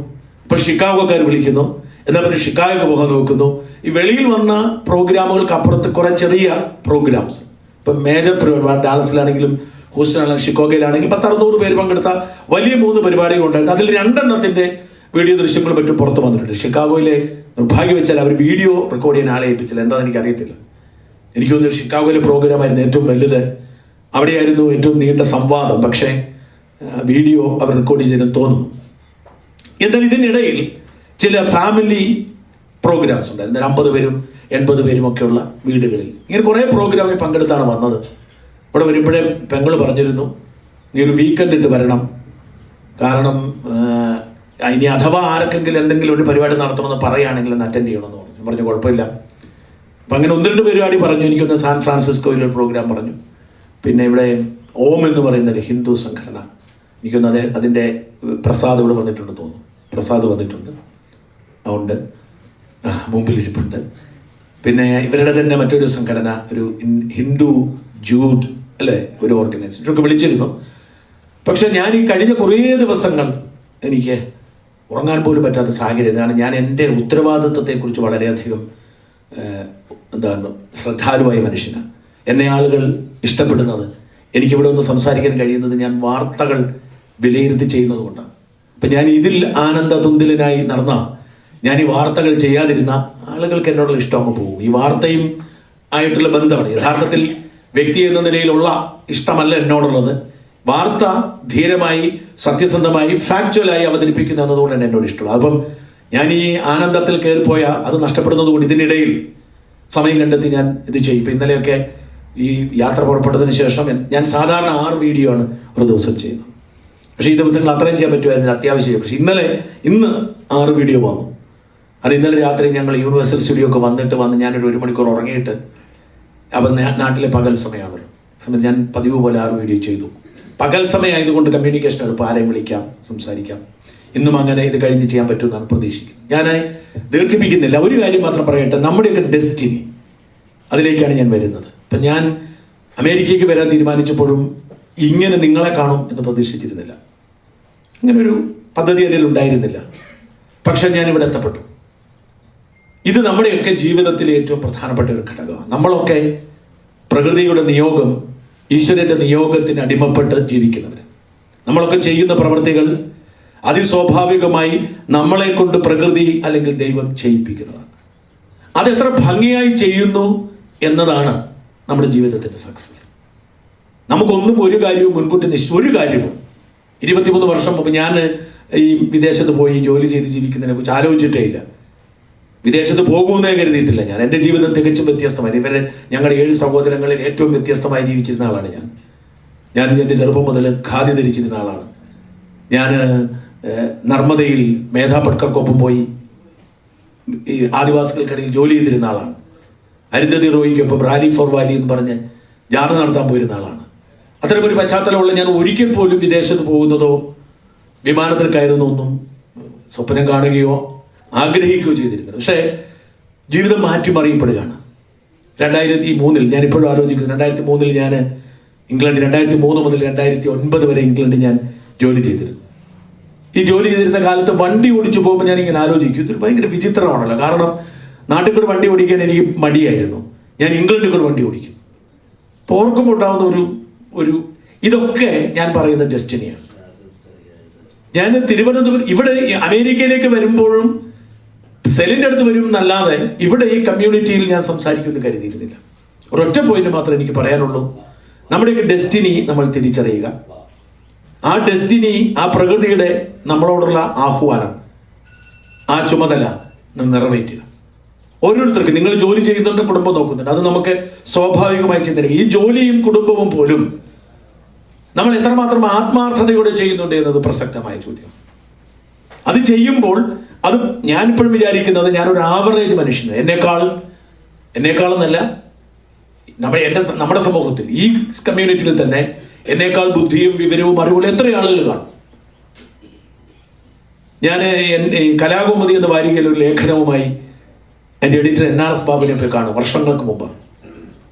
ഇപ്പോൾ ഷിക്കാഗോക്കാർ വിളിക്കുന്നു, എന്നാൽ പിന്നെ ഷിക്കാഗോക്ക് പോകാൻ നോക്കുന്നു. ഈ വെളിയിൽ വന്ന പ്രോഗ്രാമുകൾക്ക് അപ്പുറത്ത് കുറേ ചെറിയ പ്രോഗ്രാംസ്, ഇപ്പം മേജർ പരിപാടി ഡാളസിലാണെങ്കിലും ഹൂസ്റ്റണിലാണെങ്കിലും ഷിക്കാഗോയിലാണെങ്കിലും 10-600 പേര് പങ്കെടുത്ത വലിയ 3 പരിപാടികൾ ഉണ്ടായിരുന്നു. അതിൽ 2 വീഡിയോ ദൃശ്യങ്ങളും മറ്റും പുറത്ത് വന്നിട്ടുണ്ട്. ഷിക്കാഗോയിലെ നിർഭാഗ്യവശാൽ അവർ വീഡിയോ റെക്കോർഡ് ചെയ്യാൻ ആളെ ഏൽപ്പിച്ചില്ല. എന്താണെന്ന് എനിക്കറിയത്തില്ല. എനിക്ക് തോന്നുന്നു ഷിക്കാഗോയിലെ പ്രോഗ്രാമായിരുന്നു ഏറ്റവും വലുത്. അവിടെയായിരുന്നു ഏറ്റവും നീണ്ട സംവാദം. പക്ഷേ വീഡിയോ അവർ റെക്കോർഡ് ചെയ്തെന്ന് തോന്നുന്നു. എന്നാൽ ഇതിനിടയിൽ ചില ഫാമിലി പ്രോഗ്രാംസ് ഉണ്ടായിരുന്നു. 50 പേരും 80 പേരും ഒക്കെയുള്ള വീടുകളിൽ ഇങ്ങനെ കുറേ പ്രോഗ്രാമിൽ പങ്കെടുത്താണ് വന്നത്. ഇവിടെ വരുമ്പോഴേ പെങ്ങൾ പറഞ്ഞിരുന്നു, നീ ഒരു വീക്കെൻഡ് ഇട്ട് വരണം, കാരണം ഇനി അഥവാ ആർക്കെങ്കിലും എന്തെങ്കിലും ഒരു പരിപാടി നടത്തണമെന്ന് പറയുകയാണെങ്കിൽ ഒന്ന് അറ്റൻഡ് ചെയ്യണമെന്ന് പറഞ്ഞു. ഞാൻ പറഞ്ഞു കുഴപ്പമില്ല. അപ്പം അങ്ങനെ 1-2 പരിപാടി പറഞ്ഞു. എനിക്കൊന്ന് സാൻ ഫ്രാൻസിസ്കോയിൽ ഒരു പ്രോഗ്രാം പറഞ്ഞു. പിന്നെ ഇവിടെ ഓം എന്ന് പറയുന്നൊരു ഹിന്ദു സംഘടന, എനിക്കൊന്ന് അതിൻ്റെ പ്രസാദ് ഇവിടെ വന്നിട്ടുണ്ട് തോന്നുന്നു. പ്രസാദ് വന്നിട്ടുണ്ട്, അതുകൊണ്ട് മുമ്പിലിരിപ്പുണ്ട്. പിന്നെ ഇവരുടെ തന്നെ മറ്റൊരു സംഘടന, ഒരു ഹിന്ദു ജൂഡ് അല്ലേ, ഒരു ഓർഗനൈസേഷൻ ഒക്കെ വിളിച്ചിരുന്നു. പക്ഷെ ഞാൻ ഈ കഴിഞ്ഞ കുറേ ദിവസങ്ങൾ എനിക്ക് ഉറങ്ങാൻ പോലും പറ്റാത്ത സാഹചര്യം. കാരണം ഞാൻ എൻ്റെ ഉത്തരവാദിത്വത്തെക്കുറിച്ച് വളരെയധികം ശ്രദ്ധാലുവായ മനുഷ്യനാണ്. എന്നെ ആളുകൾ ഇഷ്ടപ്പെടുന്നത്, എനിക്കിവിടെ ഒന്ന് സംസാരിക്കാൻ കഴിയുന്നത് ഞാൻ വാർത്തകൾ വിലയിരുത്തി ചെയ്യുന്നത് കൊണ്ടാണ്. അപ്പം ഞാൻ ഇതിൽ ആനന്ദതുന്തിലനായി നടന്ന, ഞാൻ ഈ വാർത്തകൾ ചെയ്യാതിരുന്ന ആളുകൾക്ക് എന്നോടുള്ള ഇഷ്ടം അങ്ങ് പോകും. ഈ വാർത്തയും ആയിട്ടുള്ള ബന്ധമാണ്. യഥാർത്ഥത്തിൽ വ്യക്തി എന്ന നിലയിലുള്ള ഇഷ്ടമല്ല എന്നോടുള്ളത്. വാർത്ത ധീരമായി, സത്യസന്ധമായി, ഫാക്ച്വലായി അവതരിപ്പിക്കുന്ന എന്നതുകൊണ്ട് തന്നെ എന്നോട് ഇഷ്ടമുള്ളത്. അപ്പം ഞാൻ ഈ ആനന്ദത്തിൽ കയറിപ്പോയ അത് നഷ്ടപ്പെടുന്നത് കൊണ്ട് ഇതിനിടയിൽ സമയം കണ്ടെത്തി ഞാൻ ഇത് ചെയ്യും. ഇപ്പം ഇന്നലെയൊക്കെ ഈ യാത്ര പുറപ്പെട്ടതിന് ശേഷം ഞാൻ സാധാരണ 6 വീഡിയോ ആണ് ഒരു ദിവസം ചെയ്യുന്നത്. പക്ഷേ ഈ ദിവസങ്ങൾ അത്രയും ചെയ്യാൻ പറ്റുമായിരുന്നു, അത്യാവശ്യം. പക്ഷേ ഇന്ന് 6 വീഡിയോ വന്നു. അത് ഇന്നലെ രാത്രി ഞങ്ങൾ യൂണിവേഴ്സൽ സ്റ്റുഡിയോ ഒക്കെ വന്ന് ഞാനൊരു 1 മണിക്കൂർ ഉറങ്ങിയിട്ട്, അപ്പം നാട്ടിലെ പകൽ സമയമാണല്ലോ, സമയത്ത് ഞാൻ പതിവ് പോലെ 6 വീഡിയോ ചെയ്തു. പകൽ സമയമായതുകൊണ്ട് കമ്മ്യൂണിക്കേഷൻ എളുപ്പം, ആരെയും വിളിക്കാം, സംസാരിക്കാം. ഇന്നും അങ്ങനെ ഇത് കഴിഞ്ഞ് ചെയ്യാൻ പറ്റുമെന്നാണ് പ്രതീക്ഷിക്കുന്നത്. ഞാൻ ദീർഘിപ്പിക്കുന്നില്ല, ഒരു കാര്യം മാത്രം പറയട്ടെ. നമ്മുടെയൊക്കെ ഡെസ്റ്റിനി, അതിലേക്കാണ് ഞാൻ വരുന്നത്. ഇപ്പം ഞാൻ അമേരിക്കയ്ക്ക് വരാൻ തീരുമാനിച്ചപ്പോഴും ഇങ്ങനെ നിങ്ങളെ കാണും എന്ന് പ്രതീക്ഷിച്ചിരുന്നില്ല. അങ്ങനൊരു പദ്ധതി അതിൽ ഉണ്ടായിരുന്നില്ല. പക്ഷെ ഞാനിവിടെ എത്തപ്പെട്ടു. ഇത് നമ്മുടെയൊക്കെ ജീവിതത്തിലെ ഏറ്റവും പ്രധാനപ്പെട്ട ഒരു ഘടകമാണ്. നമ്മളൊക്കെ പ്രകൃതിയുടെ നിയോഗം, ഈശ്വരൻ്റെ നിയോഗത്തിന് അടിമപ്പെട്ട് ജീവിക്കുന്നവർ. നമ്മളൊക്കെ ചെയ്യുന്ന പ്രവൃത്തികൾ അതിസ്വാഭാവികമായി നമ്മളെ കൊണ്ട് പ്രകൃതി അല്ലെങ്കിൽ ദൈവം ചെയ്യിപ്പിക്കുന്നതാണ്. അതെത്ര ഭംഗിയായി ചെയ്യുന്നു എന്നതാണ് നമ്മുടെ ജീവിതത്തിൻ്റെ സക്സസ്. നമുക്കൊന്നും ഒരു കാര്യവും മുൻകൂട്ടി ഒരു കാര്യവും 23 വർഷം മുമ്പ് ഞാൻ ഈ വിദേശത്ത് പോയി ജോലി ചെയ്ത് ജീവിക്കുന്നതിനെ കുറിച്ച് ആലോചിച്ചിട്ടേ ഇല്ല. വിദേശത്ത് പോകുമെന്നേ കരുതിയിട്ടില്ല ഞാൻ. എൻ്റെ ജീവിതം തികച്ചും വ്യത്യസ്തമായി. ഞങ്ങളുടെ 7 സഹോദരങ്ങളിൽ ഏറ്റവും വ്യത്യസ്തമായി ജീവിച്ചിരുന്ന ആളാണ് ഞാൻ എൻ്റെ ചെറുപ്പം മുതൽ ഖാദി ധരിച്ചിരുന്ന ആളാണ് ഞാൻ. നർമ്മദയിൽ മേധാ പട്കർക്കൊപ്പം പോയി ഈ ആദിവാസികൾക്കിടയിൽ ജോലി ചെയ്തിരുന്ന ആളാണ്. അരുന്ധതി റോയിക്കൊപ്പം റാലി ഫോർ വാലി എന്ന് പറഞ്ഞ് ജാഥ നടത്താൻ പോയിരുന്ന ആളാണ്. അത്തരമൊരു പശ്ചാത്തലമുള്ള ഞാൻ ഒരിക്കൽ പോലും വിദേശത്ത് പോകുന്നതോ വിമാനത്തിൽ കയറുന്നൊന്നും സ്വപ്നം കാണുകയോ ആഗ്രഹിക്കുകയോ ചെയ്തിരുന്നില്ല. പക്ഷേ ജീവിതം മാറ്റിമറിയപ്പെടുകയാണ്. 2003 ഞാനിപ്പോഴും ആലോചിക്കുന്നു. 2003 ഞാൻ ഇംഗ്ലണ്ട്, 2003 മുതൽ 2009 വരെ ഇംഗ്ലണ്ടിൽ ഞാൻ ജോലി ചെയ്തിരുന്നു. ഈ ജോലി ചെയ്തിരുന്ന കാലത്ത് വണ്ടി ഓടിച്ചു പോകുമ്പോൾ ഞാനിങ്ങനെ ആലോചിക്കും, ഇതൊരു ഭയങ്കര വിചിത്രമാണല്ലോ. കാരണം നാട്ടിൽ കൂടെ വണ്ടി ഓടിക്കാൻ എനിക്ക് മടിയായിരുന്നു. ഞാൻ ഇംഗ്ലണ്ടിൽ കൂടെ വണ്ടി ഓടിക്കും. അപ്പോൾ ഓർക്കുമ്പോൾ ഉണ്ടാകുന്ന ഒരു ഇതൊക്കെ ഞാൻ പറയുന്ന ഡെസ്റ്റിനിയാണ്. ഞാൻ തിരുവനന്തപുരം, ഇവിടെ അമേരിക്കയിലേക്ക് വരുമ്പോഴും സെലിൻ്റെ അടുത്ത് വരും എന്നല്ലാതെ ഇവിടെ ഈ കമ്മ്യൂണിറ്റിയിൽ ഞാൻ സംസാരിക്കുമെന്ന് കരുതിയിരുന്നില്ല. ഒരൊറ്റ പോയിന്റ് മാത്രമേ എനിക്ക് പറയാനുള്ളൂ. നമ്മുടെയൊക്കെ ഡെസ്റ്റിനി നമ്മൾ തിരിച്ചറിയുക. ആ ഡെസ്റ്റിനി, ആ പ്രകൃതിയുടെ നമ്മളോടുള്ള ആഹ്വാനം, ആ ചുമതല നിറവേറ്റുക. ഓരോരുത്തർക്കും, നിങ്ങൾ ജോലി ചെയ്യുന്നുണ്ട്, കുടുംബം നോക്കുന്നുണ്ട്, അത് നമുക്ക് സ്വാഭാവികമായി ചിന്തിക്കുക. ഈ ജോലിയും കുടുംബവും പോലും നമ്മൾ എത്രമാത്രം ആത്മാർത്ഥതയോടെ ചെയ്യുന്നുണ്ട് എന്നത് പ്രസക്തമായ ചോദ്യം. അത് ചെയ്യുമ്പോൾ അത് ഞാനിപ്പോഴും വിചാരിക്കുന്നത്, ഞാനൊരു ആവറേജ് മനുഷ്യന്, എന്നെക്കാളെന്നല്ല, നമ്മുടെ സമൂഹത്തിൽ ഈ കമ്മ്യൂണിറ്റിയിൽ തന്നെ എന്നേക്കാൾ ബുദ്ധിയും വിവരവും അറിവുള്ള എത്ര ആളുകൾ കാണും. ഞാൻ കലാകൗമുദി എന്ന വാരികയിൽ ഒരു ലേഖനവുമായി എൻ്റെ എഡിറ്റർ NRS ബാബുവിനെ പോയി കാണും. വർഷങ്ങൾക്ക് മുമ്പ്,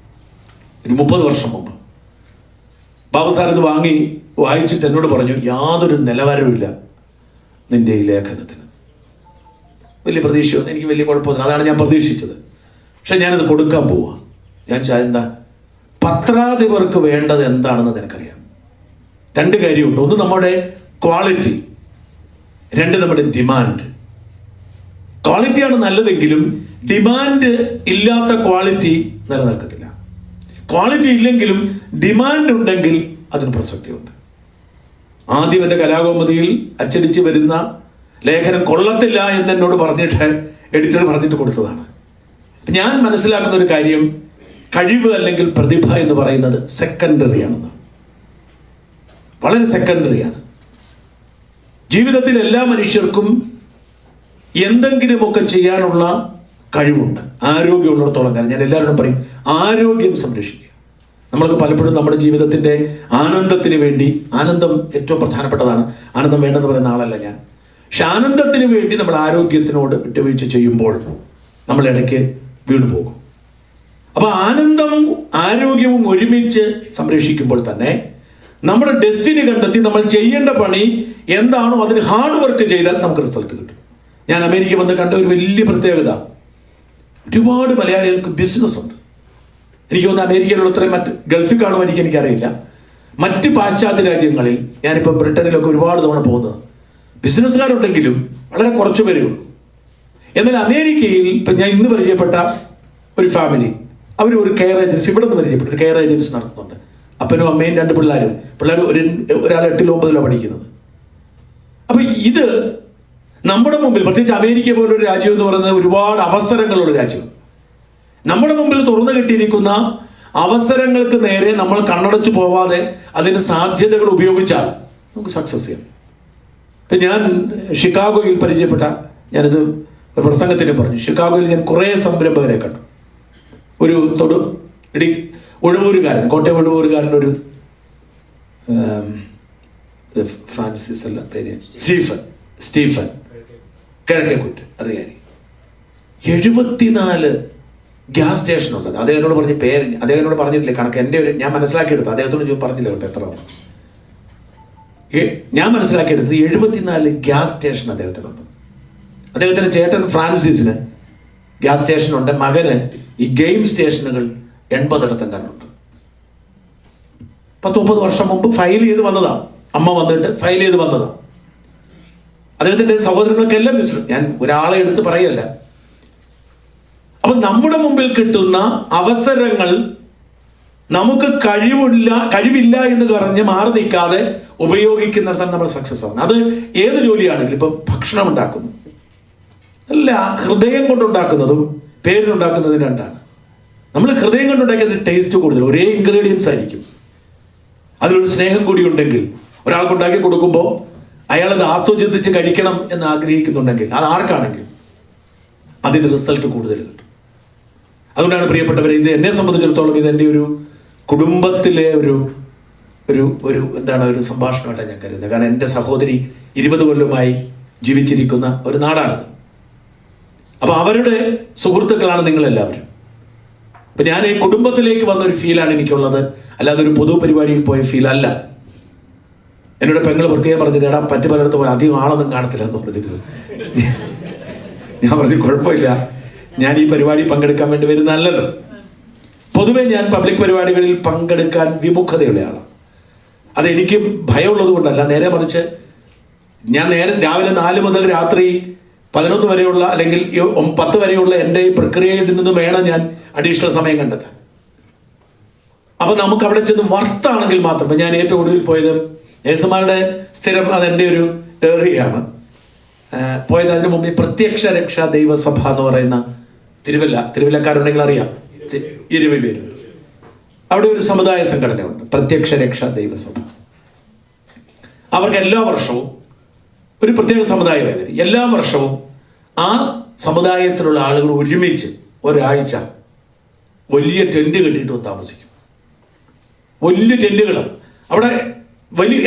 ഒരു 30 വർഷം മുമ്പ്. ബാബു സാർ ഇത് വായിച്ചിട്ട് എന്നോട് പറഞ്ഞു, യാതൊരു നിലവാരവുമില്ല നിന്റെ ഈ ലേഖനത്തിന്. വലിയ പ്രതീക്ഷയൊന്നും എനിക്ക് വലിയ കുഴപ്പമൊന്നും, അതാണ് ഞാൻ പ്രതീക്ഷിച്ചത്. പക്ഷെ ഞാനത് കൊടുക്കാൻ പോവാ. ഞാൻ എന്താ, പത്രാധിപർക്ക് വേണ്ടത് എന്താണെന്ന് നിനക്കറിയാം. 2 കാര്യമുണ്ട്. ഒന്ന് നമ്മുടെ ക്വാളിറ്റി, 2 നമ്മുടെ ഡിമാൻഡ്. ക്വാളിറ്റിയാണ് നല്ലതെങ്കിലും ഡിമാൻഡ് ഇല്ലാത്ത ക്വാളിറ്റി നിലനിൽക്കത്തില്ല. ക്വാളിറ്റി ഇല്ലെങ്കിലും ഡിമാൻഡ് ഉണ്ടെങ്കിൽ അതിന് പ്രസക്തിയുണ്ട്. ആദ്യം എൻ്റെ കലാകൗമുദിയിൽ അച്ചടിച്ച് വരുന്ന ലേഖനം കൊള്ളത്തില്ല എന്ന് എന്നോട് പറഞ്ഞിട്ട് എഡിറ്റർ പറഞ്ഞിട്ട് കൊടുത്തതാണ്. ഞാൻ മനസ്സിലാക്കുന്ന ഒരു കാര്യം, കഴിവ് അല്ലെങ്കിൽ പ്രതിഭ എന്ന് പറയുന്നത് സെക്കൻഡറി ആണെന്നാണ്. വളരെ സെക്കൻഡറിയാണ്. ജീവിതത്തിൽ എല്ലാ മനുഷ്യർക്കും എന്തെങ്കിലുമൊക്കെ ചെയ്യാനുള്ള കഴിവുണ്ട്, ആരോഗ്യമുള്ളിടത്തോളം കാലം. ഞാൻ എല്ലാവരോടും പറയും, ആരോഗ്യം സംരക്ഷിക്കുക. നമ്മൾക്ക് പലപ്പോഴും നമ്മുടെ ജീവിതത്തിൻ്റെ ആനന്ദത്തിന് വേണ്ടി, ആനന്ദം ഏറ്റവും പ്രധാനപ്പെട്ടതാണ്, ആനന്ദം വേണ്ടെന്ന് പറയുന്ന ആളല്ല ഞാൻ. പക്ഷെ ആനന്ദത്തിന് വേണ്ടി നമ്മൾ ആരോഗ്യത്തിനോട് വിട്ടുവീഴ്ച ചെയ്യുമ്പോൾ നമ്മൾ ഇടയ്ക്ക് വീണു പോകും. അപ്പോൾ ആനന്ദവും ആരോഗ്യവും ഒരുമിച്ച് സംരക്ഷിക്കുമ്പോൾ തന്നെ നമ്മുടെ ഡെസ്റ്റിനി കണ്ടെത്തി നമ്മൾ ചെയ്യേണ്ട പണി എന്താണോ അതിന് ഹാർഡ് വർക്ക് ചെയ്താൽ നമുക്ക് റിസൾട്ട് കിട്ടും. ഞാൻ അമേരിക്ക വന്ന് കണ്ട ഒരു വലിയ പ്രത്യേകത, ഒരുപാട് മലയാളികൾക്ക് ബിസിനസ് ഉണ്ട്. എനിക്ക് തോന്നുന്നു അമേരിക്കയിലുള്ള അത്രയും മറ്റ് ഗൾഫിൽ കാണുമോ എനിക്കറിയില്ല. മറ്റ് പാശ്ചാത്യ രാജ്യങ്ങളിൽ, ഞാനിപ്പോൾ ബ്രിട്ടനിലൊക്കെ ഒരുപാട് തവണ പോകുന്നത്, ബിസിനസ്സുകാരുണ്ടെങ്കിലും വളരെ കുറച്ച് പേരേ ഉള്ളൂ. എന്നാൽ അമേരിക്കയിൽ ഇപ്പം ഞാൻ ഇന്ന് പരിചയപ്പെട്ട ഒരു ഫാമിലി, അവർ ഒരു കെയർ ഏജൻസി, ഇവിടെ നിന്ന് പരിചയപ്പെട്ട ഒരു കെയർ ഏജൻസി നടത്തുന്നുണ്ട്. അപ്പനും അമ്മയും 2 പിള്ളേരും. ഒരാൾ 8-9 പഠിക്കുന്നത്. അപ്പം ഇത് നമ്മുടെ മുമ്പിൽ, പ്രത്യേകിച്ച് അമേരിക്ക പോലൊരു രാജ്യം എന്ന് പറയുന്നത് ഒരുപാട് അവസരങ്ങളുള്ള രാജ്യമാണ്. നമ്മുടെ മുമ്പിൽ തുറന്നു കിട്ടിയിരിക്കുന്ന അവസരങ്ങൾക്ക് നേരെ നമ്മൾ കണ്ണടച്ചു പോവാതെ അതിന് സാധ്യതകൾ ഉപയോഗിച്ചാൽ നമുക്ക് സക്സസ് ചെയ്യാം. ഇപ്പം ഞാൻ ഷിക്കാഗോയിൽ പരിചയപ്പെട്ട, ഞാനിത് ഒരു പ്രസംഗത്തിന് പറഞ്ഞു, ഷിക്കാഗോയിൽ ഞാൻ കുറേ സംരംഭകരെ കണ്ടു. ഒരു ഉഴവൂരുകാരൻ, കോട്ടയം ഉഴവൂരുകാരനൊരു ഫ്രാൻസിസ് അല്ല പേര്, സ്റ്റീഫൻ കിഴക്കേക്കുറ്റ് അറിയാൻ 74 ഗ്യാസ് സ്റ്റേഷൻ ഉള്ളത്. അദ്ദേഹം എന്നോട് പറഞ്ഞ പേര് അദ്ദേഹം എന്നോട് പറഞ്ഞിട്ടില്ല കണക്ക്, എൻ്റെ ഒരു ഞാൻ മനസ്സിലാക്കിയെടുത്തു, അദ്ദേഹത്തോട് പറഞ്ഞില്ല കേട്ടോ എത്ര ഞാൻ മനസ്സിലാക്കിയെടുത്തത് 74 ഗ്യാസ് സ്റ്റേഷൻ അദ്ദേഹത്തിനുണ്ട്. അദ്ദേഹത്തിൻ്റെ ചേട്ടൻ ഫ്രാൻസിസിന് ഗ്യാസ് സ്റ്റേഷനുണ്ട്, മകന് ഈ ഗെയിം സ്റ്റേഷനുകൾ 80 കണ്ടുണ്ട്. 10-30 വർഷം മുമ്പ് ഫയൽ ചെയ്ത് വന്നതാണ്, അമ്മ വന്നിട്ട് ഫയൽ ചെയ്ത് വന്നതാണ്. അദ്ദേഹത്തിൻ്റെ സഹോദരങ്ങൾക്കെല്ലാം ബിസിനസ്, ഞാൻ ഒരാളെ എടുത്ത് പറയല്ല. അപ്പൊ നമ്മുടെ മുമ്പിൽ കിട്ടുന്ന അവസരങ്ങൾ നമുക്ക് കഴിവില്ല എന്ന് പറഞ്ഞ് മാറി നിൽക്കാതെ ഉപയോഗിക്കുന്നിടത്താണ് നമ്മൾ സക്സസ് ആവുന്നത്. അത് ഏത് ജോലിയാണെങ്കിലും, ഇപ്പം ഭക്ഷണം ഉണ്ടാക്കുന്നു അല്ല, ഹൃദയം കൊണ്ടുണ്ടാക്കുന്നതും പേരിനുണ്ടാക്കുന്നതും രണ്ടാണ്. നമ്മൾ ഹൃദയം കൊണ്ടുണ്ടാക്കിയതിന് ടേസ്റ്റ് കൂടുതൽ, ഒരേ ഇൻഗ്രീഡിയൻസ് ആയിരിക്കും. അതിലൊരു സ്നേഹം കൂടി ഉണ്ടെങ്കിൽ, ഒരാൾക്കുണ്ടാക്കി കൊടുക്കുമ്പോൾ അയാളത് ആസ്വദിച്ച് കഴിക്കണം എന്ന് ആഗ്രഹിക്കുന്നുണ്ടെങ്കിൽ, അത് ആർക്കാണെങ്കിലും അതിൻ്റെ റിസൾട്ട് കൂടുതൽ കിട്ടും. അതുകൊണ്ടാണ് പ്രിയപ്പെട്ടവരെ, ഇത് എന്നെ സംബന്ധിച്ചിടത്തോളം ഇത് എൻ്റെ ഒരു കുടുംബത്തിലെ ഒരു സംഭാഷണമായിട്ടാണ് ഞാൻ കരുതുന്നത്. കാരണം എൻ്റെ സഹോദരി 20 കൊല്ലമായി ജീവിച്ചിരിക്കുന്ന ഒരു നാടാണ്. അപ്പൊ അവരുടെ സുഹൃത്തുക്കളാണ് നിങ്ങളെല്ലാവരും. അപ്പൊ ഞാൻ ഈ കുടുംബത്തിലേക്ക് വന്നൊരു ഫീലാണ് എനിക്കുള്ളത്, അല്ലാതെ ഒരു പൊതു പരിപാടിയിൽ പോയ ഫീൽ അല്ല. എന്നോട് പെങ്ങൾ പ്രത്യേകം പറഞ്ഞത്, എടാ പറ്റി പലയിടത്ത് പോയി അധികം ആളൊന്നും കാണത്തില്ല എന്ന് പറഞ്ഞിരുന്നു. ഞാൻ പറഞ്ഞു കുഴപ്പമില്ല, ഞാൻ ഈ പരിപാടി പങ്കെടുക്കാൻ വേണ്ടി വരുന്നല്ലോ. പൊതുവെ ഞാൻ പബ്ലിക് പരിപാടികളിൽ പങ്കെടുക്കാൻ വിമുഖതയുള്ള ആളാണ്. അതെനിക്ക് ഭയമുള്ളത് കൊണ്ടല്ല, നേരെ മറിച്ച് ഞാൻ രാവിലെ 4 മുതൽ രാത്രി 11 വരെയുള്ള അല്ലെങ്കിൽ 10 വരെയുള്ള എൻ്റെ ഈ പ്രക്രിയയിൽ നിന്ന് വേണം ഞാൻ അഡീഷണൽ സമയം കണ്ടെത്താൻ. അപ്പൊ നമുക്ക് അവിടെ ചെന്ന് വർത്താണെങ്കിൽ മാത്രം. ഞാൻ ഏറ്റവും ഒടുവിൽ പോയത് നഴ്സുമാരുടെ സ്ഥിരം, അതെൻ്റെ ഒരു ഏറിയാണ് പോയത്. അതിനു മുമ്പ് പ്രത്യക്ഷ രക്ഷാ ദൈവസഭ എന്ന് പറയുന്ന തിരുവല്ലക്കാരുണ്ടെങ്കിൽ അറിയാം, 20 പേര്. അവിടെ ഒരു സമുദായ സംഘടനയുണ്ട്, പ്രത്യക്ഷ രക്ഷാ ദൈവസഭ. അവർക്ക് എല്ലാ വർഷവും ഒരു പ്രത്യേക സമുദായമായി വരും. എല്ലാ വർഷവും ആ സമുദായത്തിലുള്ള ആളുകൾ ഒരുമിച്ച് ഒരാഴ്ച വലിയ ടെന്റ് കെട്ടിയിട്ട് താമസിക്കും. വലിയ ടെന്റുകളാണ് അവിടെ.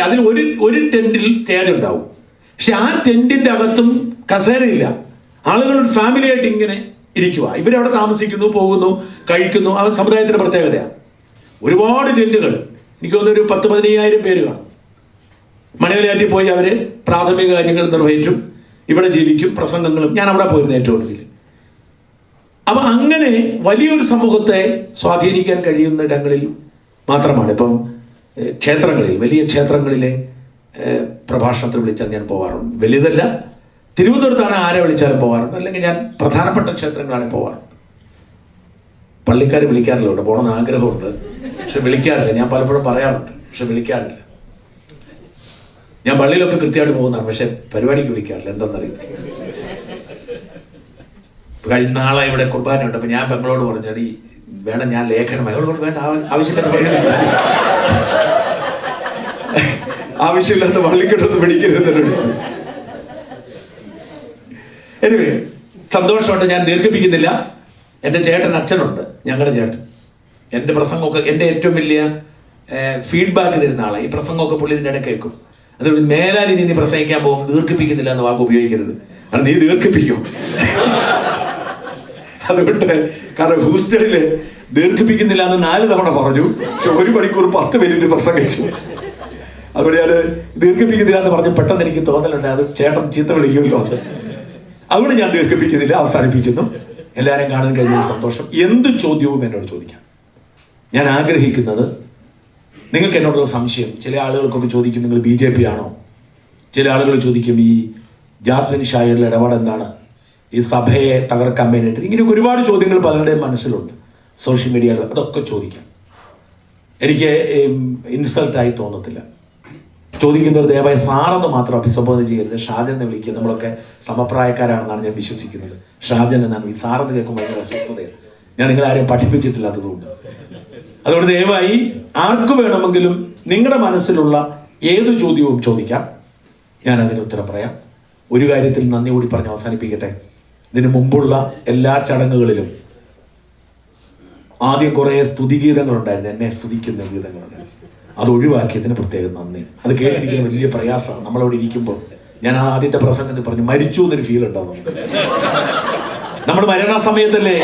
അതിൽ ഒരു ടെന്റിൽ സ്റ്റേജ് ഉണ്ടാവും. പക്ഷെ ആ ടെന്റിന്റെ അകത്തും കസേരയില്ല. ആളുകൾ ഒരു ഫാമിലി ആയിട്ട് ഇങ്ങനെ ഇരിക്കുക. ഇവരവിടെ താമസിക്കുന്നു, പോകുന്നു, കഴിക്കുന്നു. ആ സമുദായത്തിന്റെ പ്രത്യേകതയാണ്. ഒരുപാട് ടെന്റുകൾ, എനിക്ക് തോന്നുന്നു ഒരു 10-15,000 പേര് കാണും. മണവലാറ്റിൽ പോയി അവര് പ്രാഥമിക കാര്യങ്ങൾ നിർവഹിച്ചും ഇവിടെ ജീവിക്കും, പ്രസംഗങ്ങളും. ഞാൻ അവിടെ പോയിരുന്നു ഏറ്റവും ഒടുവിൽ. അപ്പൊ അങ്ങനെ വലിയൊരു സമൂഹത്തെ സ്വാധീനിക്കാൻ കഴിയുന്ന ഇടങ്ങളിൽ മാത്രമാണ്. ഇപ്പം ക്ഷേത്രങ്ങളിൽ, വലിയ ക്ഷേത്രങ്ങളിലെ പ്രഭാഷണത്തിൽ വിളിച്ചാൽ ഞാൻ പോകാറുണ്ട്. വലുതല്ല, തിരുവനന്തപുരത്താണ് ആരെ വിളിച്ചാലും പോകാറുണ്ട്. അല്ലെങ്കിൽ ഞാൻ പ്രധാനപ്പെട്ട ക്ഷേത്രങ്ങളാണ് പോകാറുണ്ട്. പള്ളിക്കാർ വിളിക്കാറില്ല, ഇവിടെ പോകണമെന്ന് ആഗ്രഹമുണ്ട്, പക്ഷെ വിളിക്കാറില്ല. ഞാൻ പലപ്പോഴും പറയാറുണ്ട്, പക്ഷെ വിളിക്കാറില്ല. ഞാൻ പള്ളിയിലൊക്കെ കൃത്യമായിട്ട് പോകുന്നതാണ്, പക്ഷെ പരിപാടിക്ക് വിളിക്കാറില്ല. എന്താണെന്നറിയില്ല. കഴിഞ്ഞ നാളെ ഇവിടെ കുർബാനയുണ്ട്. അപ്പൊ ഞാൻ പെങ്ങളോട് പറഞ്ഞടി വേണം, ഞാൻ ലേഖനമായി. അവളോട് വേണ്ട, ആവശ്യമില്ലാത്ത ആവശ്യമില്ലാത്ത വള്ളിക്കെട്ടൊന്ന് പിടിക്കരുത്. എനിവേ, സന്തോഷമുണ്ട്. ഞാൻ ദീർഘിപ്പിക്കുന്നില്ല. എൻ്റെ ചേട്ടൻ, അച്ഛനുണ്ട്, ഞങ്ങളുടെ ചേട്ടൻ. എൻ്റെ പ്രസംഗമൊക്കെ, എൻ്റെ ഏറ്റവും വലിയ ഫീഡ്ബാക്ക് തരുന്ന ആളാണ്. ഈ പ്രസംഗമൊക്കെ പുള്ളി ഇതിൻ്റെ ഇടയിൽ കേൾക്കും. അതുകൊണ്ട് മേലാൽ ഇനി നീ പ്രസംഗിക്കാൻ പോകും, ദീർഘിപ്പിക്കുന്നില്ല എന്ന് വാക്ക് ഉപയോഗിക്കരുത്. അത് നീ ദീർഘിപ്പിക്കും. അതുകൊണ്ട്, കാരണം ഹൂസ്റ്റണില് ദീർഘിപ്പിക്കുന്നില്ല എന്ന് 4 തവണ പറഞ്ഞു, പക്ഷെ 1 മണിക്കൂർ 10 മിനിറ്റ് പ്രസംഗിച്ചു. അതുകൊണ്ട് ഞാൻ ദീർഘിപ്പിക്കുന്നില്ല എന്ന് പറഞ്ഞ് പെട്ടെന്ന് എനിക്ക് തോന്നലുണ്ട് അത് ചേട്ടൻ ചീത്ത വിളിക്കുമല്ലോ എന്ന്. അതുകൊണ്ട് ഞാൻ ദീർഘിപ്പിക്കുന്നില്ല, അവസാനിപ്പിക്കുന്നു. എല്ലാവരെയും കാണാൻ കഴിഞ്ഞൊരു സന്തോഷം. എന്ത് ചോദ്യവും എന്നോട് ചോദിക്കാം. ഞാൻ ആഗ്രഹിക്കുന്നത്, നിങ്ങൾക്ക് എന്നോടുള്ള സംശയം, ചില ആളുകൾക്കൊക്കെ ചോദിക്കും, നിങ്ങൾ BJP ആണോ? ചില ആളുകൾ ചോദിക്കും, ഈ ജാസ്മിൻ ഷായുടെ ഇടപാട് എന്താണ്, ഈ സഭയെ തകർക്കാൻ വേണ്ടിയിട്ട്. ഇങ്ങനെ ഒരുപാട് ചോദ്യങ്ങൾ പലരുടെയും മനസ്സിലുണ്ട് സോഷ്യൽ മീഡിയയിൽ. അതൊക്കെ ചോദിക്കാം, എനിക്ക് ഇൻസൾട്ടായി തോന്നത്തില്ല. ചോദിക്കുന്നവർ ദയവായി സാറെന്ന് മാത്രം അഭിസംബോധന ചെയ്യരുത്, ഷാജൻ എന്ന് വിളിക്കുക. നമ്മളൊക്കെ സമപ്രായക്കാരാണെന്നാണ് ഞാൻ വിശ്വസിക്കുന്നത്. ഷാജൻ എന്നാണ് ഈ സാറെന്ന് കേൾക്കുമ്പോൾ ഭയങ്കര അസ്വസ്ഥതയാണ്. ഞാൻ നിങ്ങളാരെയും പഠിപ്പിച്ചിട്ടില്ലാത്തതുകൊണ്ട്. അതുകൊണ്ട് ദയവായി ആർക്ക് വേണമെങ്കിലും നിങ്ങളുടെ മനസ്സിലുള്ള ഏതു ചോദ്യവും ചോദിക്കാം, ഞാൻ അതിന് ഉത്തരം പറയാം. ഒരു കാര്യത്തിൽ നന്ദി കൂടി പറഞ്ഞ് അവസാനിപ്പിക്കട്ടെ. ഇതിനു മുമ്പുള്ള എല്ലാ ചടങ്ങുകളിലും ആദ്യം കുറേ സ്തുതിഗീതങ്ങളുണ്ടായിരുന്നു, എന്നെ സ്തുതിക്കുന്ന ഗീതങ്ങളുണ്ടായിരുന്നു. അത് ഒഴിവാക്കിയതിന് പ്രത്യേകം നന്ദി. അത് കേട്ടിരിക്കുന്ന വലിയ പ്രയാസമാണ്. നമ്മളവിടെ ഇരിക്കുമ്പോൾ ഞാൻ ആ ആദ്യത്തെ പ്രസംഗത്തിൽ പറഞ്ഞു മരിച്ചു എന്നൊരു ഫീൽ ഉണ്ടാവും. നമ്മൾ മരണസമയത്തല്ലേ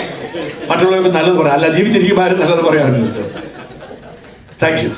മറ്റുള്ളവർക്ക് നല്ലത് പറയാം, അല്ല ജീവിച്ചിരിക്കുമ്പോൾ ആരും നല്ലത് പറയാറുണ്ട്. Thank you.